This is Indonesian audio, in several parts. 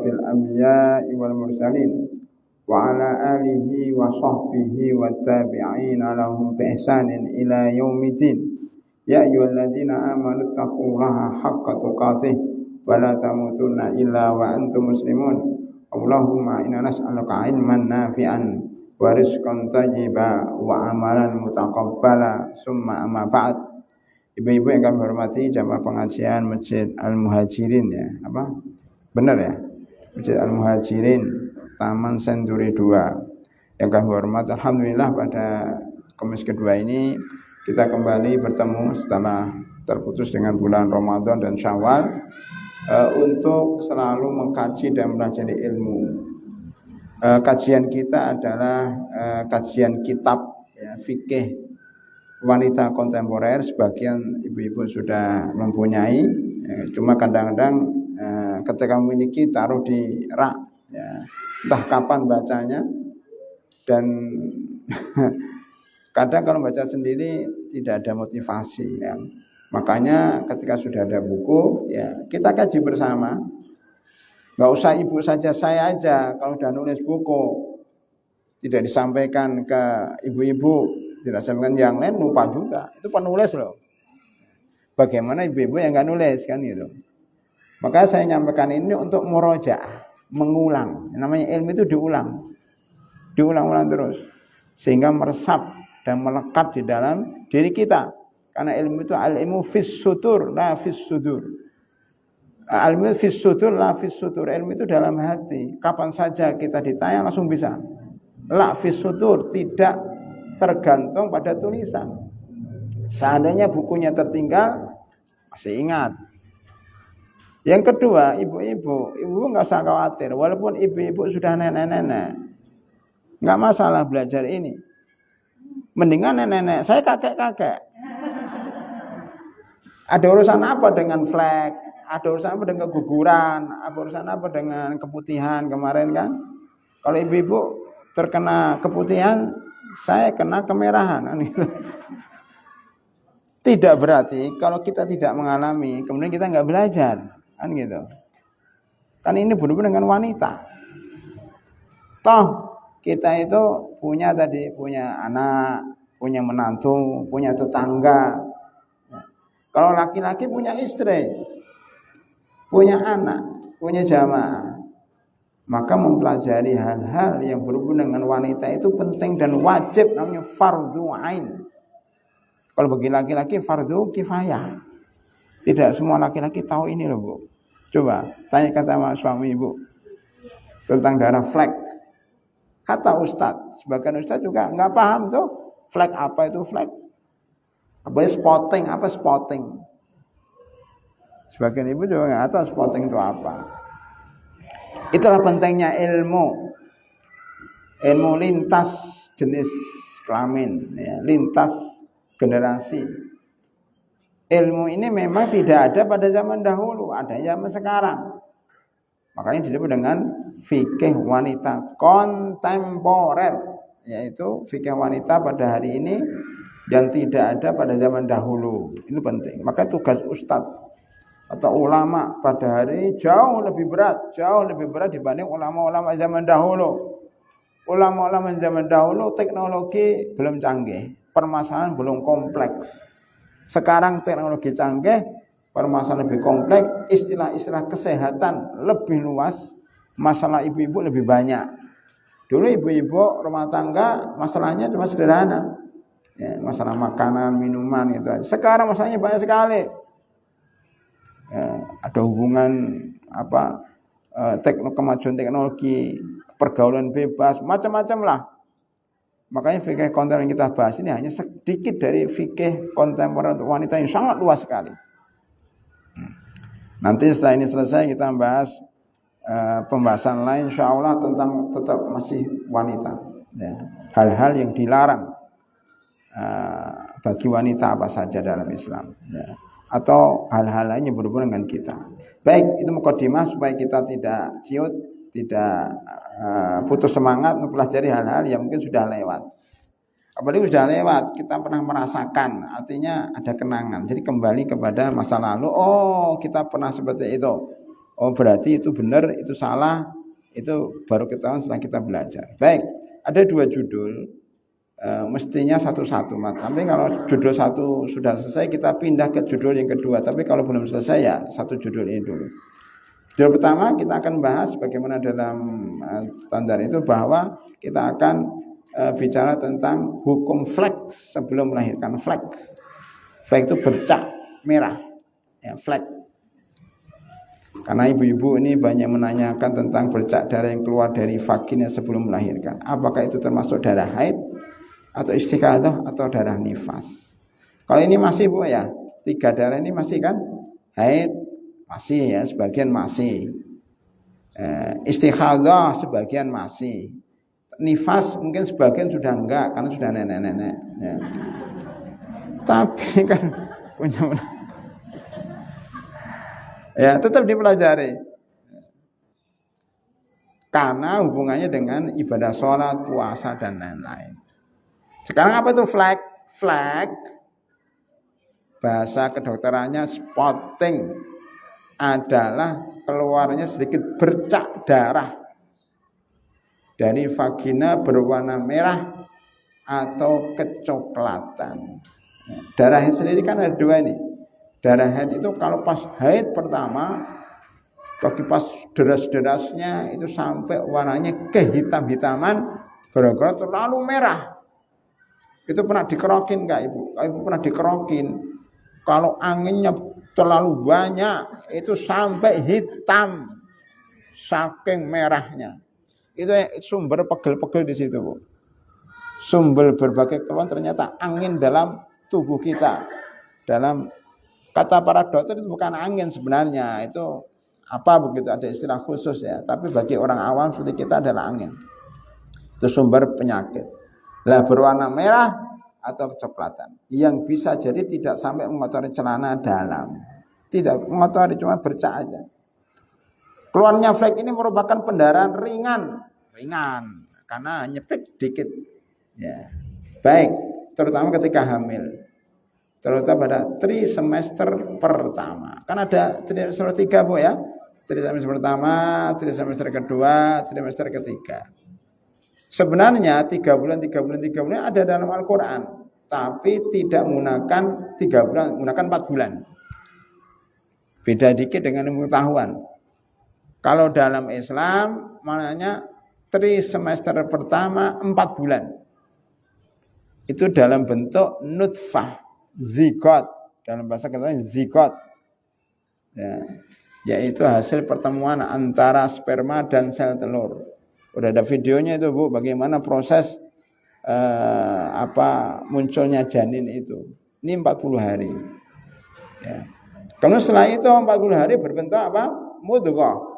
asyrafil anbiya'i wal mursalin wa ala alihi wa sahbihi wa tabi'ina lahum bi ihsanin ila yaumiddin. Ya ayyuhalladzina amanu taqullaha haqqa tuqatih wa la tamutunna illa wa antum muslimun. Allahumma inna nas'aluka ilman nafi'an wa rizqan thayyiban wa amalan mutaqabbala. Summa amma ba'd. Ibu-ibu yang kami hormati jamaah pengajian Masjid Al-Muhajirin ya. Apa? Benar ya? Masjid Al-Muhajirin Taman Senturi 2. Yang kami hormati, alhamdulillah pada Kamis kedua ini kita kembali bertemu setelah terputus dengan bulan Ramadan dan Syawal untuk selalu mengkaji dan mempelajari ilmu. Kajian kita adalah kajian kitab ya, fikih wanita kontemporer. Sebagian ibu-ibu sudah mempunyai, cuma kadang-kadang ketika memiliki taruh di rak ya, entah kapan bacanya, dan kadang kalau baca sendiri tidak ada motivasi ya. Makanya ketika sudah ada buku ya kita kaji bersama. Nggak usah ibu saja, saya aja kalau sudah nulis buku tidak disampaikan ke ibu-ibu, tidak disampaikan yang lain, lupa juga. Itu penulis loh. Bagaimana ibu-ibu yang nggak nulis kan gitu. Maka saya nyampaikan ini untuk murojaah, mengulang. Namanya ilmu itu diulang-ulang terus sehingga meresap dan melekat di dalam diri kita. Karena ilmu itu al-ilmu fis sutur la fis sudur. Ilmu fis sutur la fis sudur. Ilmu itu dalam hati. Kapan saja kita ditanya langsung bisa. La fis sutur, tidak tergantung pada tulisan. Seandainya bukunya tertinggal masih ingat. Yang kedua, ibu-ibu nggak usah khawatir. Walaupun ibu-ibu sudah nenek-nenek, nggak masalah belajar ini. Mendingan nenek-nenek, saya kakek-kakek. Ada urusan apa dengan flek? Ada urusan apa dengan keguguran? Ada urusan apa dengan keputihan kemarin kan? Kalau ibu-ibu terkena keputihan, saya kena kemerahan. Tidak berarti kalau kita tidak mengalami, kemudian kita nggak belajar. Kan gitu. Kan ini benar-benar dengan wanita. Toh kita itu punya anak, punya menantu, punya tetangga. Kalau laki-laki punya istri, punya anak, punya jamaah. Maka mempelajari hal-hal yang berhubungan dengan wanita itu penting dan wajib, namanya fardhu ain. Kalau bagi laki-laki fardhu kifayah. Tidak semua laki-laki tahu ini loh Bu. Coba tanyakan sama suami Ibu tentang darah flek. Kata Ustadz, sebagian Ustadz juga nggak paham tuh flek apa itu flek. Apa spotting. Sebagian ibu juga nggak tahu spotting itu apa. Itulah pentingnya ilmu lintas jenis kelamin, ya, lintas generasi. Ilmu ini memang tidak ada pada zaman dahulu, ada zaman sekarang. Makanya disebut dengan fikih wanita kontemporer, yaitu fikih wanita pada hari ini yang tidak ada pada zaman dahulu. Itu penting. Maka tugas ustadz atau ulama pada hari ini jauh lebih berat dibanding ulama-ulama zaman dahulu. Ulama-ulama zaman dahulu teknologi belum canggih, permasalahan belum kompleks. Sekarang teknologi canggih, permasalahan lebih kompleks, istilah-istilah kesehatan lebih luas, masalah ibu-ibu lebih banyak. Dulu ibu-ibu rumah tangga masalahnya cuma sederhana. Ya, masalah makanan, minuman gitu aja. Sekarang masalahnya banyak sekali. Ya, ada hubungan kemajuan teknologi, pergaulan bebas, macam-macam lah. Makanya fikih kontemporer yang kita bahas ini hanya sedikit dari fikih kontemporer untuk wanita yang sangat luas sekali. Nanti setelah ini selesai kita membahas pembahasan lain insyaallah tentang tetap masih wanita. Ya, hal-hal yang dilarang bagi wanita apa saja dalam Islam, ya. Atau hal-hal lain yang berhubungan dengan kita. Baik, itu mukadimah supaya kita tidak ciut, tidak putus semangat mempelajari hal-hal yang mungkin sudah lewat. Apalagi sudah lewat, kita pernah merasakan, artinya ada kenangan. Jadi kembali kepada masa lalu, oh kita pernah seperti itu. Oh berarti itu benar, itu salah, itu baru ketahuan setelah kita belajar. Baik, ada 2 judul, mestinya satu-satu. Tapi kalau judul satu sudah selesai, kita pindah ke judul yang kedua. Tapi kalau belum selesai ya satu judul ini dulu. Judul pertama kita akan bahas bagaimana dalam standar itu bahwa kita akan bicara tentang hukum flek sebelum melahirkan. Flek itu bercak merah, ya flek. Karena ibu-ibu ini banyak menanyakan tentang bercak darah yang keluar dari vagina sebelum melahirkan. Apakah itu termasuk darah haid atau istikhadah atau darah nifas? Kalau ini masih Bu ya, 3 darah ini masih kan? Haid masih ya, sebagian masih. Istikhadah sebagian masih. Nifas mungkin sebagian sudah enggak karena sudah nenek-nenek. Ya. Tapi kan punya ya tetap dipelajari karena hubungannya dengan ibadah sholat, puasa dan lain-lain. Sekarang apa itu flek? Flek bahasa kedokterannya spotting, adalah keluarnya sedikit bercak darah dari vagina berwarna merah atau kecoklatan. Darah haid sendiri kan ada 2 ini. Darah haid itu kalau pas haid pertama, bagi pas deras-derasnya itu sampai warnanya kehitam-hitaman gara-gara terlalu merah. Itu pernah dikerokin nggak Ibu? Ibu pernah dikerokin. Kalau anginnya terlalu banyak itu sampai hitam saking merahnya. Itu sumber pegel-pegel di situ, Bu. Sumber berbagai keluhan ternyata angin dalam tubuh kita. Dalam kata para dokter itu bukan angin sebenarnya, itu apa begitu, ada istilah khusus ya. Tapi bagi orang awam seperti kita adalah angin. Itu sumber penyakit. Lah berwarna merah atau kecoklatan yang bisa jadi tidak sampai mengotori celana dalam. Tidak mengotori, cuma bercak aja. Keluarnya flek ini merupakan pendarahan ringan karena nyepik dikit. Ya. Baik, terutama ketika hamil. Terutama pada trimester pertama. Kan ada trimester 3 Bu ya. Trimester pertama, trimester kedua, trimester ketiga. Sebenarnya 3 bulan ada dalam Al-Quran. Tapi tidak menggunakan 3 bulan, menggunakan 4 bulan. Beda dikit dengan pengetahuan. Kalau dalam Islam, maknanya trimester pertama 4 bulan. Itu dalam bentuk nutfah, zigot. Dalam bahasa kita zigot. Ya, yaitu hasil pertemuan antara sperma dan sel telur. Udah ada videonya itu Bu, bagaimana proses munculnya janin itu. Ini 40 hari. Ya. Kemudian setelah itu 40 hari berbentuk apa? Mudghah.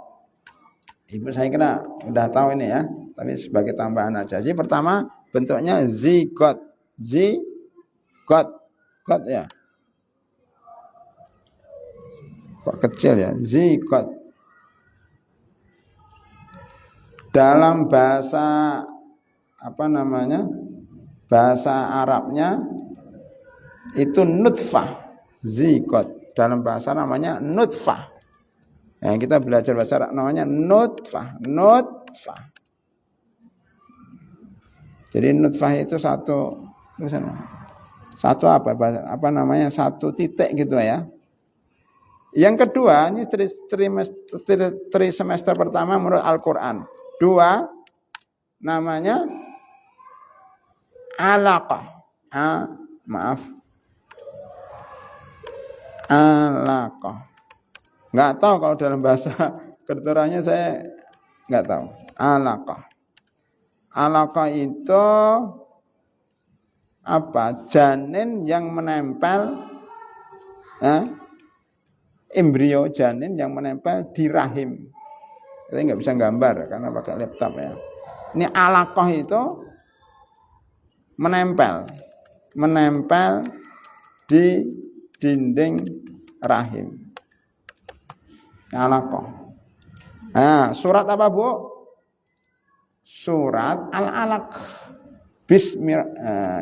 Ibu saya kira udah tahu ini ya, tapi sebagai tambahan aja. Jadi pertama bentuknya zigot, zigot ya. Kok kecil ya, zigot. Dalam bahasa bahasa Arabnya itu nutfah, zigot. Dalam bahasa namanya nutfah. Ya, kita belajar bahasa Arab namanya nutfah. Jadi nutfah itu satu satu titik gitu ya. Yang kedua, ini trimester pertama menurut Al-Quran. 2 namanya alaqah. Alaqah. Nggak tahu kalau dalam bahasa kedokterannya, saya nggak tahu. Alaqah. Alaqah itu apa? Janin yang menempel, embrio janin yang menempel di rahim. Saya nggak bisa gambar karena pakai laptop ya. Ini alaqah itu menempel di dinding rahim. Alaqah. Nah, surat apa Bu? Surat Al-Alaq.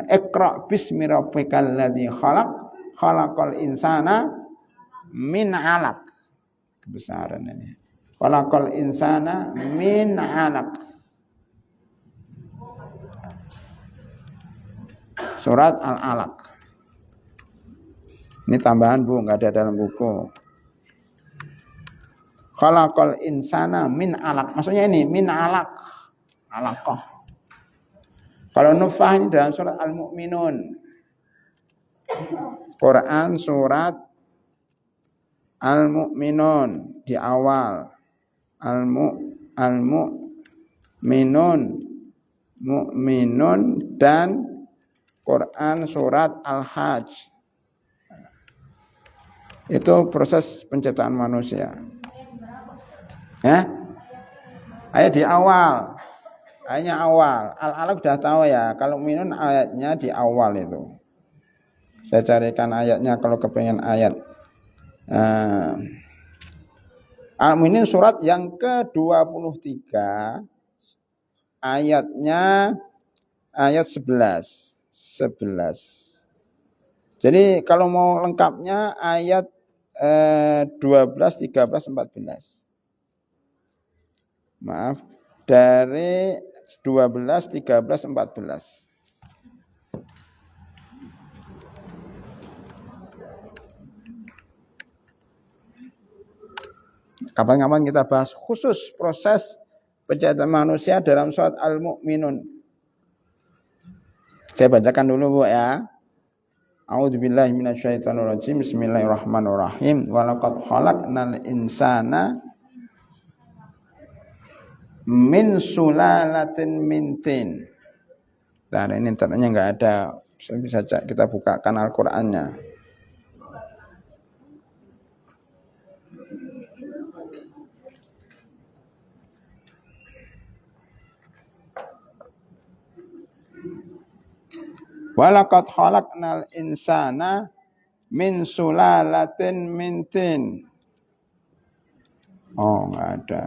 Iqra bismi rabbikal ladzi khalaq, khalaqal insana min 'alaq. Kebesaran ini. Khalaqal insana min 'alaq. Surat Al-Alaq. Ini tambahan Bu, enggak ada dalam buku. Khalaqal insana min 'alaq. Maksudnya ini min 'alaq. 'Alaqah. Kalau nufah ini dalam surat Al-Mu'minun. Quran surat Al-Mu'minun di awal. Al-Mu'minun, Mu'minun dan Quran surat Al-Hajj. Itu proses penciptaan manusia. Ya? Ayat di awal. Ayatnya awal. Al-Alaq sudah tahu ya. Kalau Mu'minun ayatnya di awal itu. Saya carikan ayatnya kalau kepengen ayat. Al-Mu'minun surat yang ke-23 ayatnya ayat 11. Jadi kalau mau lengkapnya ayat 12, 13, 14. Maaf, dari 12, 13, 14. Kapan-kapan kita bahas khusus proses penciptaan manusia dalam surat Al-Mu'minun. Saya bacakan dulu Bu ya. A'udzubillahi minasyaitonirrajim. Bismillahirrahmanirrahim. Walaqad khalaqnal insana min sulalatin min tin. Nah, ini internetnya enggak ada. Bisa kita bukakan Al-Qur'annya. Walaqad khalaqnal insana min sulalatin min tin. Oh, enggak ada.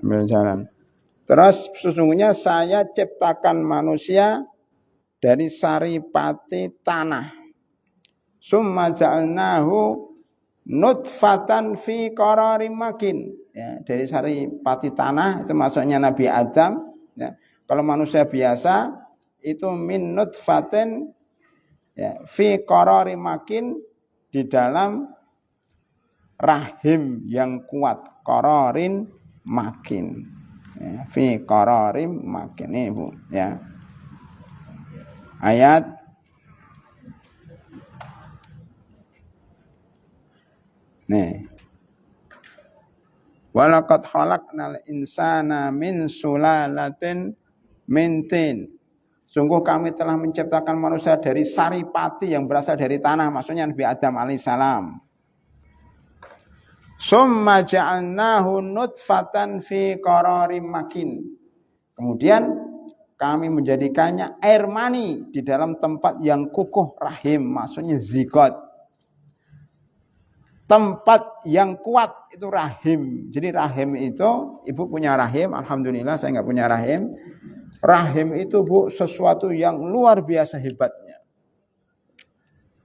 Ambil jalan. Terus sesungguhnya saya ciptakan manusia dari saripati tanah. Summa ja'alnahu nutfatan fi qararim makin. Ya, dari saripati tanah itu maksudnya Nabi Adam. Ya. Kalau manusia biasa itu min nutfatin ya, fi qararim makin di dalam rahim yang kuat. Qararin makin. Ya, fi qararim makin ini Bu ya. Ayat nih. Walaqad khalaqnal insana min sulalatin min tin. Sungguh kami telah menciptakan manusia dari saripati yang berasal dari tanah, maksudnya Nabi Adam alaihissalam. Summa ja'alnahu nutfatan fi qararim makin. Kemudian kami menjadikannya air mani di dalam tempat yang kukuh rahim, maksudnya zigot. Tempat yang kuat itu rahim. Jadi rahim itu, ibu punya rahim, alhamdulillah saya enggak punya rahim. Rahim itu Bu sesuatu yang luar biasa hebatnya.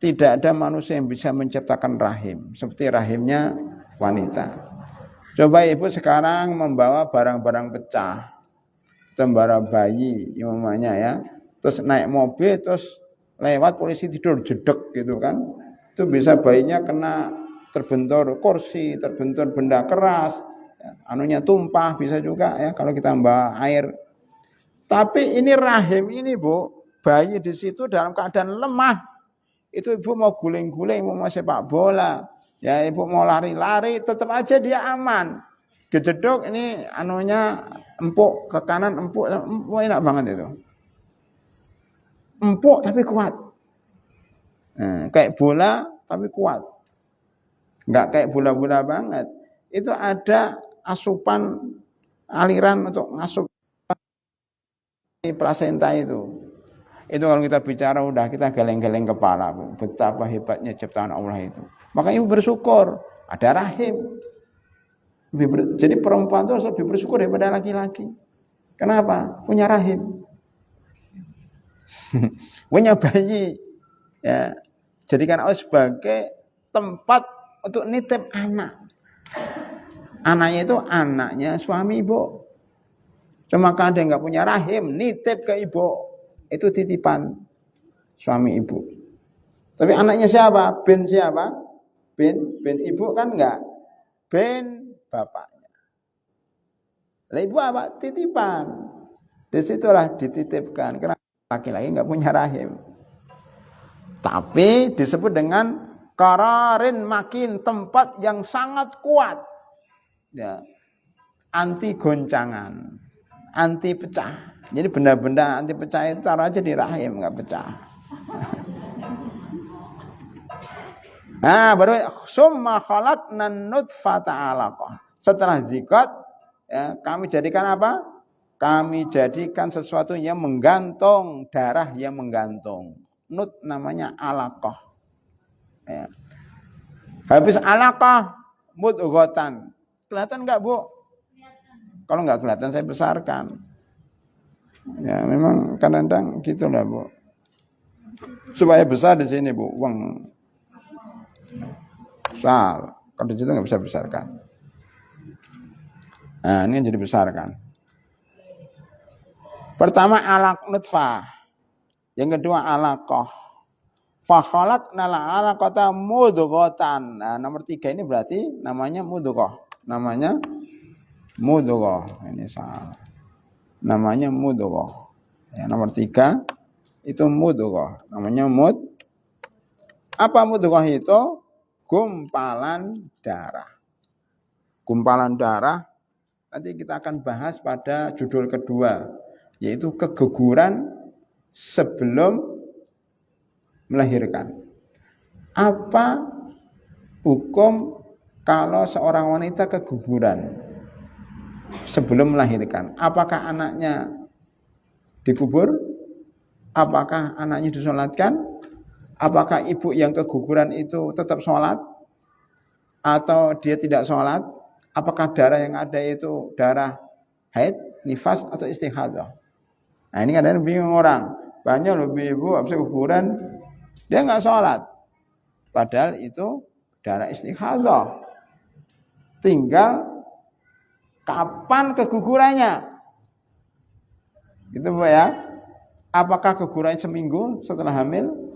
Tidak ada manusia yang bisa menciptakan rahim seperti rahimnya wanita. Coba ibu sekarang membawa barang-barang pecah, tembara bayi umumnya ya, terus naik mobil, terus lewat polisi tidur jedek gitu kan, itu bisa bayinya kena terbentur kursi, terbentur benda keras, ya, anunya tumpah bisa juga ya kalau kita bawa air. Tapi ini rahim ini Bu, bayi di situ dalam keadaan lemah, itu ibu mau guling-guling, mau sepak bola. Ya ibu mau lari-lari tetap aja dia aman. Gejedok ini anunya empuk ke kanan, empuk enak banget itu. Empuk tapi kuat. Nah, kayak bola tapi kuat. Enggak kayak bola-bola banget. Itu ada asupan aliran untuk ngasup plasenta itu. Itu kalau kita bicara udah kita geleng-geleng kepala, Bu. Betapa hebatnya ciptaan Allah itu. Maka ibu bersyukur ada rahim. Jadi perempuan itu harus lebih bersyukur daripada laki-laki. Kenapa? Punya rahim. Punya bayi. Ya. Jadikan Allah sebagai tempat untuk nitip anak. Anaknya itu anaknya suami ibu. Cuma kalau dia nggak punya rahim, nitip ke ibu. Itu titipan suami ibu. Tapi anaknya siapa? Bin siapa? Bin ibu kan enggak. Bin bapaknya. Lah ibu apa? Titipan. Disitulah dititipkan. Karena laki-laki enggak punya rahim. Tapi disebut dengan qararin makin, tempat yang sangat kuat. Ya. Anti goncangan, anti pecah. Jadi benda-benda anti pecah itu taruh aja di rahim, enggak pecah. Nah, baru summa khalaqnan nutfata 'alaqah. Setelah zigot, ya, kami jadikan apa? Kami jadikan sesuatu yang menggantung, darah yang menggantung. Nut namanya 'alaqah. Ya. Habis 'alaqah mudghatan. Kelihatan enggak, Bu? Kalau enggak kelihatan saya besarkan. Ya, memang kadang-kadang gitulah, Bu. Supaya besar di sini, Bu, uang besar. Kalau di situ nggak bisa besarkan. Nah, ini jadi besarkan. Pertama alaq nutfah. Yang kedua alaqah. Fa khalaqna alaqata mudghatan. Nah, nomor 3 ini berarti namanya mudghah. Namanya mudghah. Ini salah. Namanya mudghah. Ya, nomor 3 itu mudghah. Namanya Apa mudghah itu? Gumpalan darah. Gumpalan darah nanti kita akan bahas pada judul kedua, yaitu keguguran sebelum melahirkan. Apa hukum kalau seorang wanita keguguran sebelum melahirkan? Apakah anaknya dikubur? Apakah anaknya disolatkan? Apakah ibu yang keguguran itu tetap sholat? Atau dia tidak sholat? Apakah darah yang ada itu darah haid, nifas, atau istihadah? Nah, ini kadang-kadang bingung orang. Banyak lebih ibu habis keguguran, dia nggak sholat. Padahal itu darah istihadah. Tinggal kapan kegugurannya? Gitu, Bu, ya. Apakah keguguran seminggu setelah hamil?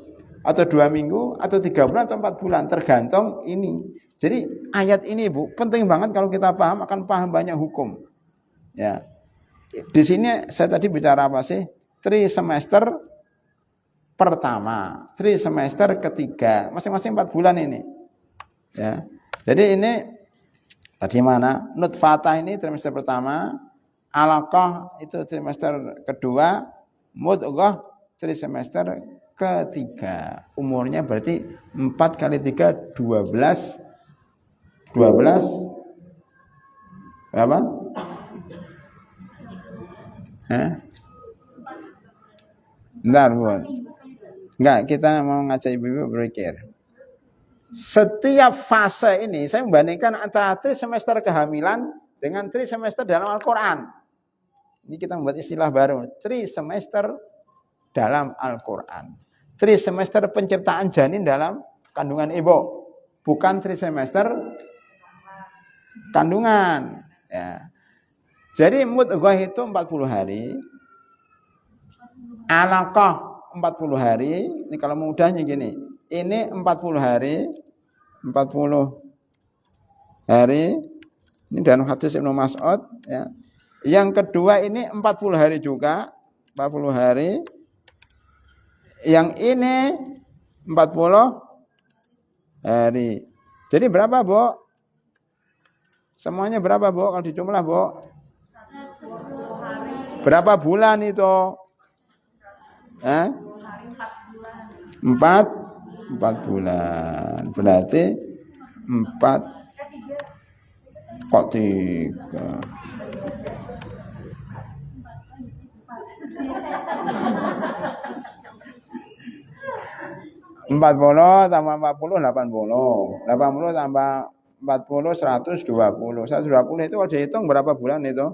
Atau 2 minggu, atau 3 bulan, atau 4 bulan, tergantung ini. Jadi ayat ini, Bu, penting banget kalau kita paham, akan paham banyak hukum. Ya, di sini saya tadi bicara apa sih? Trimester pertama, trimester ketiga, masing-masing 4 bulan ini. Ya, jadi ini tadi mana? Nutfatah ini trimester pertama, alaqah itu trimester kedua, mudghah trimester ketiga. Umurnya berarti 4 kali 3 12 berapa? Bentar, Bu. Enggak, kita mau ngajak ibu-ibu berpikir. Setiap fase ini saya membandingkan antara trimester kehamilan dengan trimester dalam Al-Quran. Ini kita membuat istilah baru, trimester dalam Al-Quran. Trimester penciptaan janin dalam kandungan ibu, bukan trimester kandungan. Ya. Jadi mudghah itu 40 hari, alaqah 40 hari. Ini kalau mudahnya gini, ini 40 hari, 40 hari. Ini dalam hadis Ibnu Mas'ud. Ya. Yang kedua ini 40 hari juga, 40 hari. Yang ini 40 hari. Jadi berapa, Bu? Semuanya berapa, Bu? Kalau dijumlah, Bu? Berapa bulan itu? 4 bulan. Berarti 4 kok 3. 40 tambah 40 80. 80 tambah 40, 120. 120 itu kalau dihitung berapa bulan itu?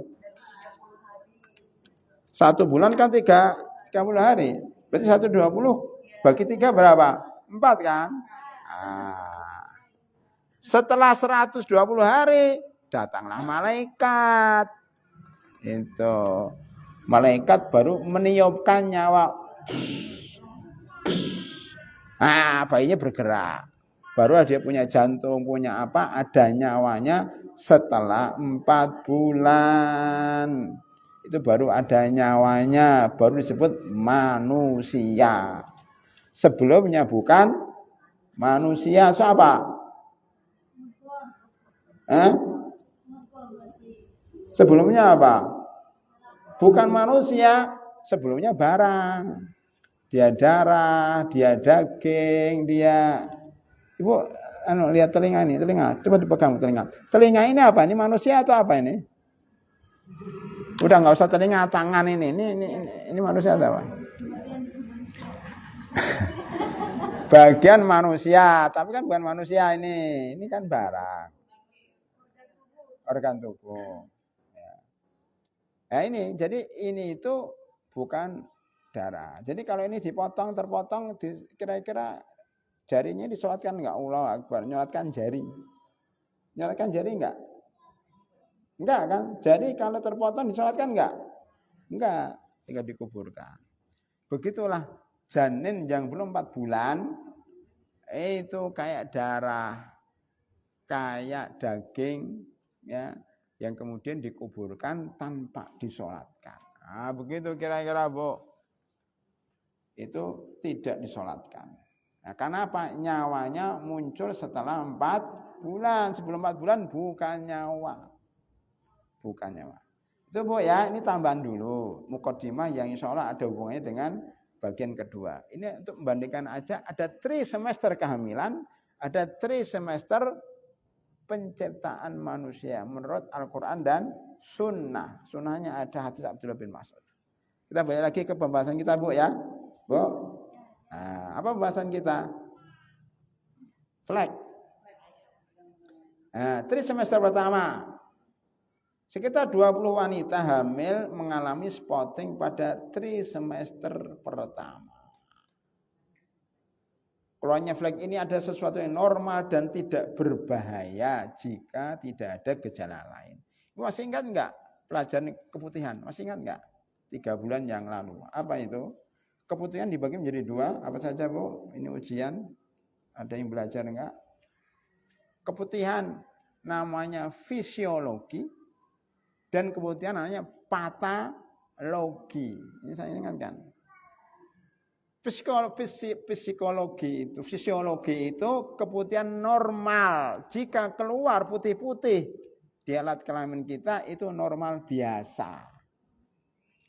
1 bulan kan 30 hari. Berarti 120 bagi 3 berapa? 4 kan? Nah, setelah 120 hari datanglah malaikat. Itu. Malaikat baru meniupkan nyawa. Ah, bayinya bergerak. Baru dia punya jantung, punya apa, ada nyawanya setelah 4 bulan. Itu baru ada nyawanya, baru disebut manusia. Sebelumnya bukan manusia, siapa? Sebelumnya apa? Bukan manusia, sebelumnya barang. Dia darah, dia daging, dia... Ibu, lihat telinga ini, telinga. Coba dipegang telinga. Telinga ini apa? Ini manusia atau apa ini? Udah nggak usah telinga, tangan ini. Ini manusia atau apa? Bagian manusia, tapi kan bukan manusia ini. Ini kan barang. Organ tubuh. Ya. Nah ini, jadi ini itu bukan darah. Jadi kalau ini dipotong, terpotong, kira-kira jarinya disolatkan enggak? Allahu Akbar, nyolatkan jari. Nyolatkan jari enggak? Enggak kan? Jadi kalau terpotong disolatkan enggak? Enggak, tinggal dikuburkan. Begitulah janin yang belum 4 bulan itu kayak darah, kayak daging ya, yang kemudian dikuburkan tanpa disolatkan. Nah, begitu kira-kira Bu. Itu tidak disolatkan. Nah, karena apa? Nyawanya muncul setelah 4 bulan. Sebelum 4 bulan bukan nyawa. Bukan nyawa. Itu Bu ya, ini tambahan dulu. Mukadimah yang insya Allah ada hubungannya dengan bagian kedua. Ini untuk membandingkan aja, ada 3 semester kehamilan, ada 3 semester penciptaan manusia menurut Al-Quran dan Sunnah. Sunnahnya ada hadis Abdullah bin Mas'ud. Kita balik lagi ke pembahasan kita Bu ya. Bu, nah, apa pembahasan kita? Flag. Nah, 3 semester pertama. Sekitar 20 wanita hamil mengalami spotting pada 3 semester pertama. Keluarnya flag ini ada sesuatu yang normal dan tidak berbahaya jika tidak ada gejala lain. Masih ingat enggak pelajaran keputihan? Masih ingat enggak? 3 bulan yang lalu. Apa itu? Keputihan dibagi menjadi 2. Apa saja Bu? Ini ujian. Ada yang belajar enggak? Keputihan namanya fisiologi. Dan kemudian namanya patologi. Ini saya ingatkan. Fisiologi itu keputihan normal. Jika keluar putih-putih di alat kelamin kita itu normal biasa.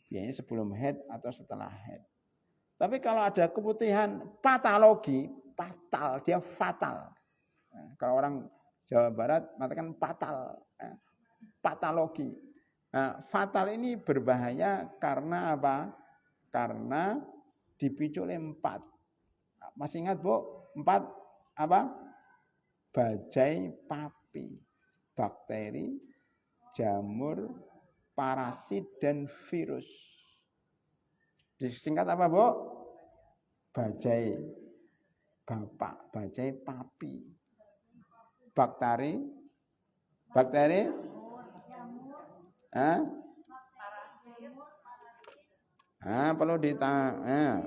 Biasanya sebelum haid atau setelah haid. Tapi kalau ada keputihan patologi, fatal, dia fatal. Nah, kalau orang Jawa Barat mengatakan fatal, patologi. Nah, fatal ini berbahaya karena apa? Karena dipicu oleh 4. Masih ingat Bu? 4 apa? Bajai papi, bakteri, jamur, parasit, dan virus. Disingkat apa Bu? Bajai bapak, bajai papi, bakteri, perlu ditanya.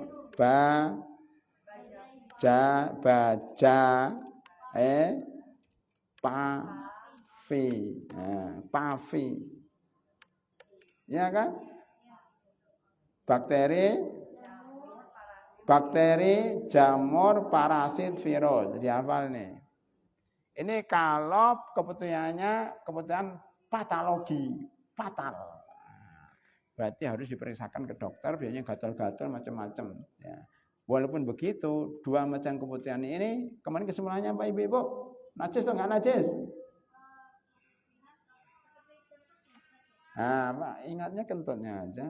Pavi. Ya kan? Bakteri, jamur, parasit, virus. Jadi hafal nih. Ini kalau kebutuhan patologi, fatal. Berarti harus diperiksakan ke dokter, biasanya gatal-gatal macam-macam. Ya. Walaupun begitu, 2 macam keputihan ini, kemarin kesimpulannya apa Ibu? Najis atau nggak najis? Nah, Pak, ingatnya kentutnya aja.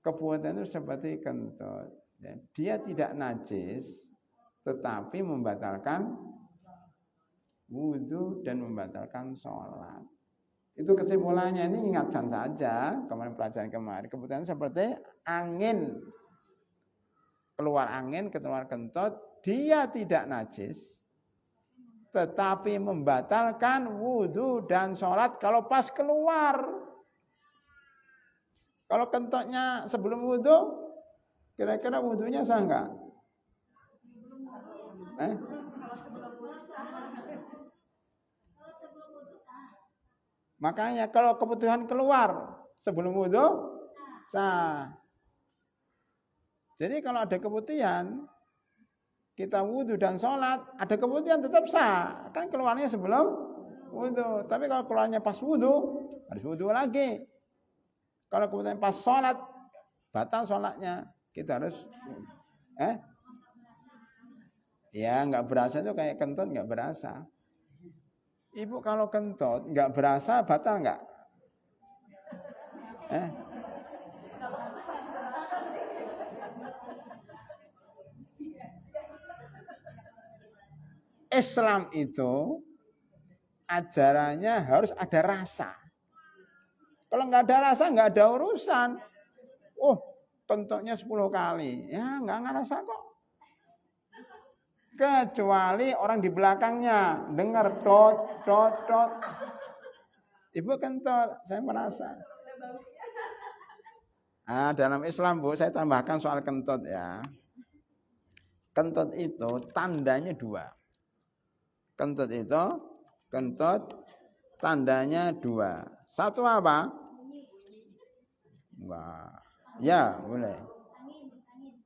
Keputihan itu seperti kentut. Ya, dia tidak najis, tetapi membatalkan wudu dan membatalkan sholat. Itu kesimpulannya. Ini ingatkan saja kemarin pelajaran kemarin. Kebetulan seperti angin, keluar angin, keluar kentut, dia tidak najis, tetapi membatalkan wudu dan sholat kalau pas keluar. Kalau kentutnya sebelum wudu, kira-kira wudunya sah enggak? Makanya kalau kebutuhan keluar sebelum wudu sah. Jadi kalau ada keputihan, kita wudu dan sholat, ada keputihan tetap sah. Kan keluarnya sebelum wudu. Tapi kalau keluarnya pas wudu, harus wudu lagi. Kalau keputihan pas sholat, batal sholatnya. Kita harus ya nggak berasa itu kayak kentut nggak berasa. Ibu kalau kentut nggak berasa batal nggak? Islam itu ajarannya harus ada rasa. Kalau nggak ada rasa nggak ada urusan. Oh, kentutnya 10 kali, ya nggak ngerasa kok. Kecuali orang di belakangnya dengar dot dot dot. Ibu kentut, saya merasa. Dalam Islam Bu, saya tambahkan soal kentut ya. Kentut itu tandanya 2. Kentut tandanya 2. Satu apa? Enggak. Ya, boleh.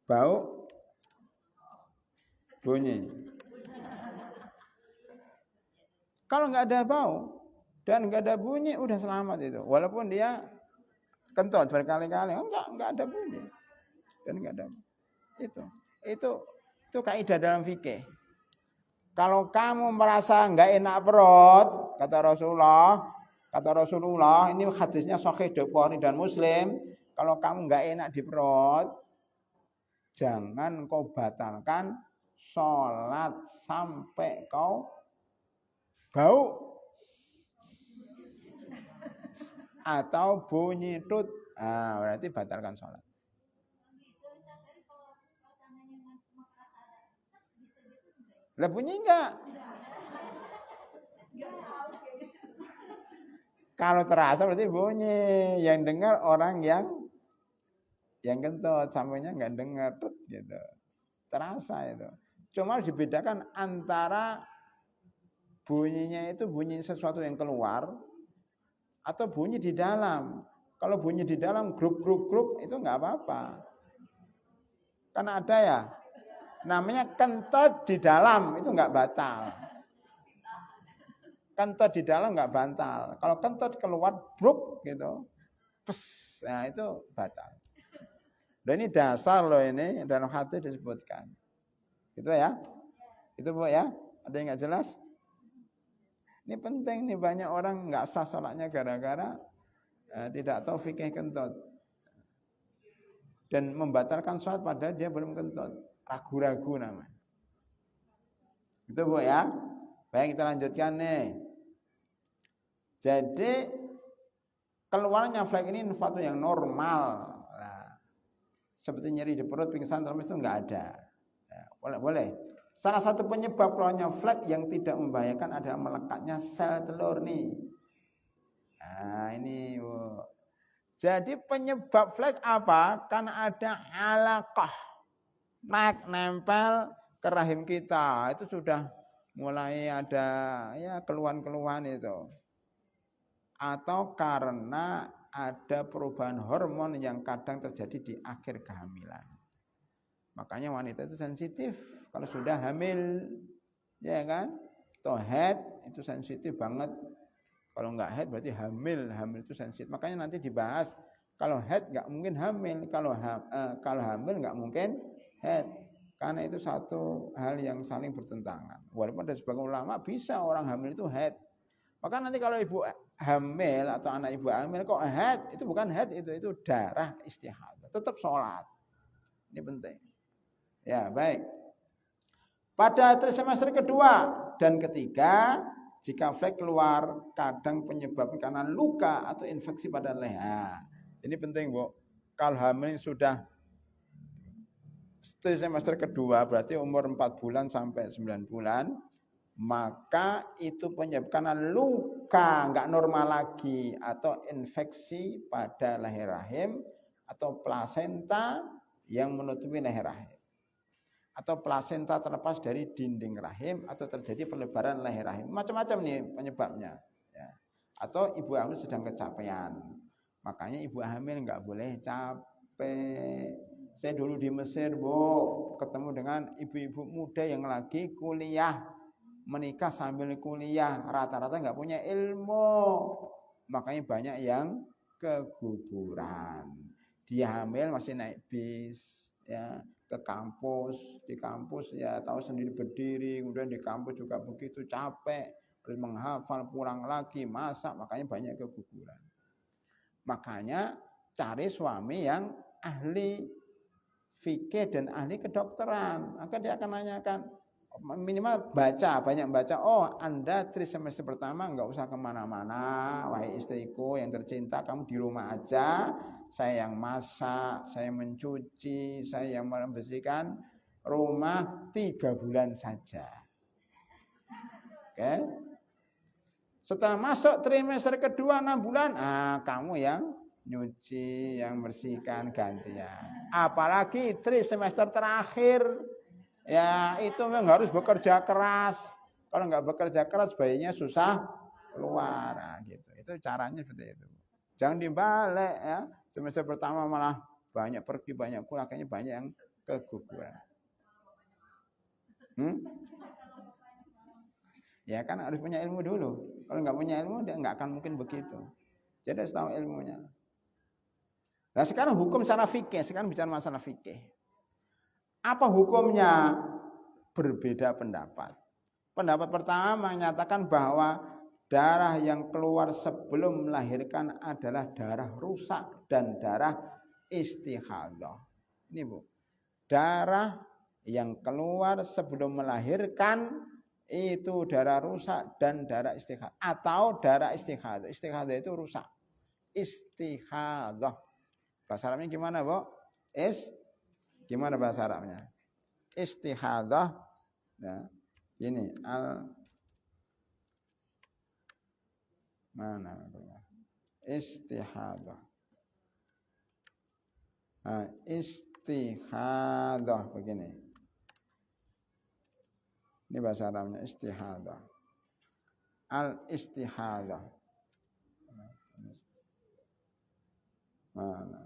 Bau, bunyi. Kalau nggak ada bau dan nggak ada bunyi, udah selamat itu. Walaupun dia kentut berkali-kali, nggak ada bunyi dan nggak ada. Itu kaidah dalam fikih. Kalau kamu merasa nggak enak perut, kata Rasulullah, ini hadisnya Sahih Bukhari dan Muslim. Kalau kamu nggak enak di perut, jangan kau batalkan sholat sampai kau bau atau bunyi tut, berarti batalkan sholat. Lah bunyi enggak? Kalau terasa berarti bunyi. Yang dengar orang yang kentut, sampainya nggak dengar gitu. Terasa itu. Cuma dibedakan antara bunyinya itu bunyi sesuatu yang keluar atau bunyi di dalam. Kalau bunyi di dalam grup itu nggak apa-apa. Karena ada ya, namanya kentut di dalam itu nggak batal. Kentut di dalam nggak batal. Kalau kentut keluar bruk gitu, nah itu batal. Dan ini dasar loh ini dalam hadis disebutkan. Itu ya, itu Bu ya. Ada yang nggak jelas? Ini penting nih, banyak orang nggak sah sholatnya gara-gara tidak tahu fikih kentut dan membatalkan sholat padahal dia belum kentut, ragu-ragu namanya. Itu Bu ya. Baik, kita lanjutkan nih. Jadi keluarnya flek ini sesuatu yang normal. Seperti nyeri di perut, pingsan, terus itu nggak ada. Ya, boleh. Salah satu penyebab keluarnya flek yang tidak membahayakan adalah melekatnya sel telur nih. Nah ini. Jadi penyebab flek apa? Karena ada alaqah, nempel ke rahim kita. Itu sudah mulai ada ya keluhan-keluhan itu. Atau karena ada perubahan hormon yang kadang terjadi di akhir kehamilan. Makanya wanita itu sensitif kalau sudah hamil, ya kan? Atau head itu sensitif banget. Kalau nggak head berarti hamil itu sensitif. Makanya nanti dibahas kalau head nggak mungkin hamil, kalau hamil nggak mungkin head. Karena itu satu hal yang saling bertentangan. Walaupun ada sebagian ulama bisa orang hamil itu head. Maka nanti kalau ibu hamil atau anak ibu hamil kok head, itu bukan head, itu darah istihadah. Tetap sholat. Ini penting. Ya, baik. Pada trimester kedua dan ketiga, Jika flek keluar, kadang penyebabnya karena luka atau infeksi pada leher. Ini penting, Bu. Kalau hamil sudah semester kedua, berarti umur 4 bulan sampai 9 bulan, maka itu penyebab karena luka nggak normal lagi atau infeksi pada leher rahim atau plasenta yang menutupi leher rahim atau plasenta terlepas dari dinding rahim atau terjadi pelebaran leher rahim, macam-macam nih penyebabnya ya. Atau ibu hamil sedang kecapean, makanya ibu hamil nggak boleh capek. Saya dulu di Mesir, Bu, ketemu dengan ibu-ibu muda yang lagi kuliah, menikah sambil kuliah, rata-rata nggak punya ilmu, makanya banyak yang keguguran. Dia hamil masih naik bis ya ke kampus, di kampus ya tahu sendiri berdiri, kemudian di kampus juga begitu capek, terus menghafal, pulang lagi masak, makanya banyak keguguran. Makanya cari suami yang ahli fikih dan ahli kedokteran, maka dia akan nanyakan, minimal baca, banyak baca. Oh, Anda trimester pertama nggak usah kemana-mana, wahai istriku yang tercinta, kamu di rumah aja. Saya yang masak, saya mencuci, saya yang membersihkan rumah 3 bulan saja. Oke? Setelah masuk trimester kedua 6 bulan, kamu yang nyuci, yang bersihkan gantian. Apalagi semester terakhir, ya itu memang harus bekerja keras. Kalau nggak bekerja keras, bayinya susah keluar. Nah, gitu. Itu caranya seperti itu. Jangan dibalik ya. Semester pertama malah banyak pergi, banyak pulang, kayaknya banyak yang keguguran. Ya kan harus punya ilmu dulu. Kalau nggak punya ilmu, dia nggak akan mungkin begitu. Jadi harus tahu ilmunya. Nah sekarang hukum secara fikih, sekarang bicara masalah fikih. Apa hukumnya? Berbeda pendapat. Pendapat pertama menyatakan bahwa darah yang keluar sebelum melahirkan adalah darah rusak dan darah istihadah. Ini Bu, darah yang keluar sebelum melahirkan itu darah rusak dan darah istihadah atau darah istihadah. Istihadah itu rusak. Istihadah. Bahasa Arabnya gimana, Bu? Gimana bahasa Arabnya? Istihadah. Ya. Ini mana? Istihadah. Nah, istihadah begini. Ini bahasa Arabnya istihadah. Al-istihadah. Mana?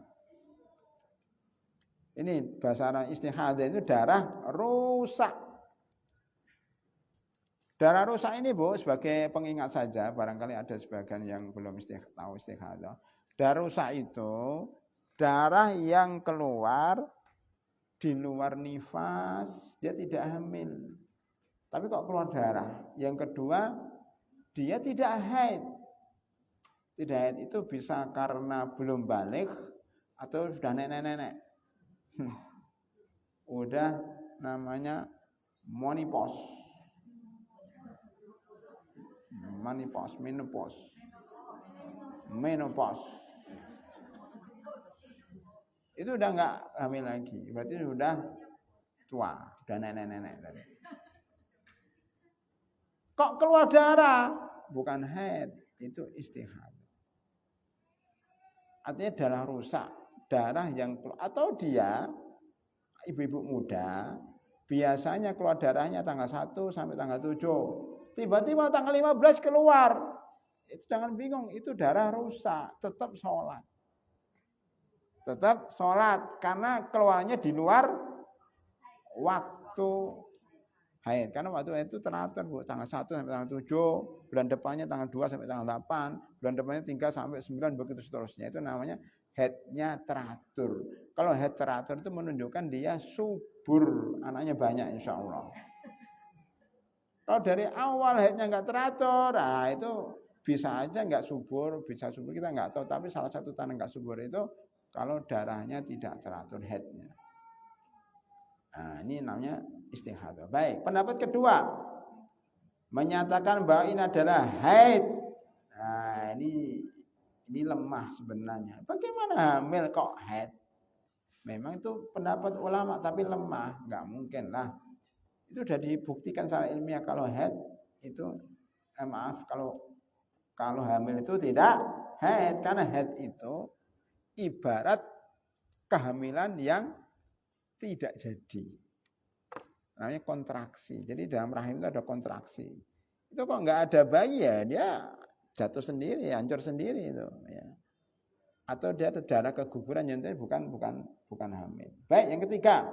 Ini bahasa Arab istihadah itu darah rusak. Darah rusak ini Bu, sebagai pengingat saja, barangkali ada sebagian yang belum tahu istihadah. Darah rusak itu darah yang keluar di luar nifas, dia tidak hamil. Tapi kok keluar darah. Yang kedua, dia tidak haid. Tidak haid itu bisa karena belum balik atau sudah nenek-nenek. Udah namanya menopause, itu udah nggak hamil lagi, berarti sudah tua, udah nenek-nenek tadi. Kok keluar darah? Bukan haid, itu istihadah. Artinya darah rusak, darah yang atau dia ibu-ibu muda biasanya keluar darahnya tanggal 1 sampai tanggal 7. Tiba-tiba tanggal 15 keluar. Itu jangan bingung, itu darah rusak, tetap sholat. Tetap sholat karena keluarnya di luar waktu haid. Karena waktu haid itu teratur Bu, tanggal 1 sampai tanggal 7, bulan depannya tanggal 2 sampai tanggal 8, bulan depannya 3 sampai 9 begitu seterusnya. Itu namanya haidnya teratur. Kalau haid teratur itu menunjukkan dia subur, anaknya banyak insya Allah. Kalau dari awal haidnya nggak teratur, nah itu bisa aja nggak subur, bisa subur kita nggak tahu. Tapi salah satu tanda nggak subur itu kalau darahnya tidak teratur haidnya. Nah ini namanya istihadah. Baik, pendapat kedua. menyatakan bahwa ini adalah haid. Nah, ini lemah sebenarnya. Bagaimana hamil kok haid? Memang itu pendapat ulama tapi lemah, nggak mungkin lah. Itu sudah dibuktikan secara ilmiah kalau haid itu maaf kalau hamil itu tidak haid, karena haid itu ibarat kehamilan yang tidak jadi. Namanya kontraksi. Jadi dalam rahim itu ada kontraksi. Itu kok nggak ada bayi ya, dia jatuh sendiri, hancur sendiri itu. Ya. Atau dia ada darah keguguran yang itu bukan hamil. Baik, yang ketiga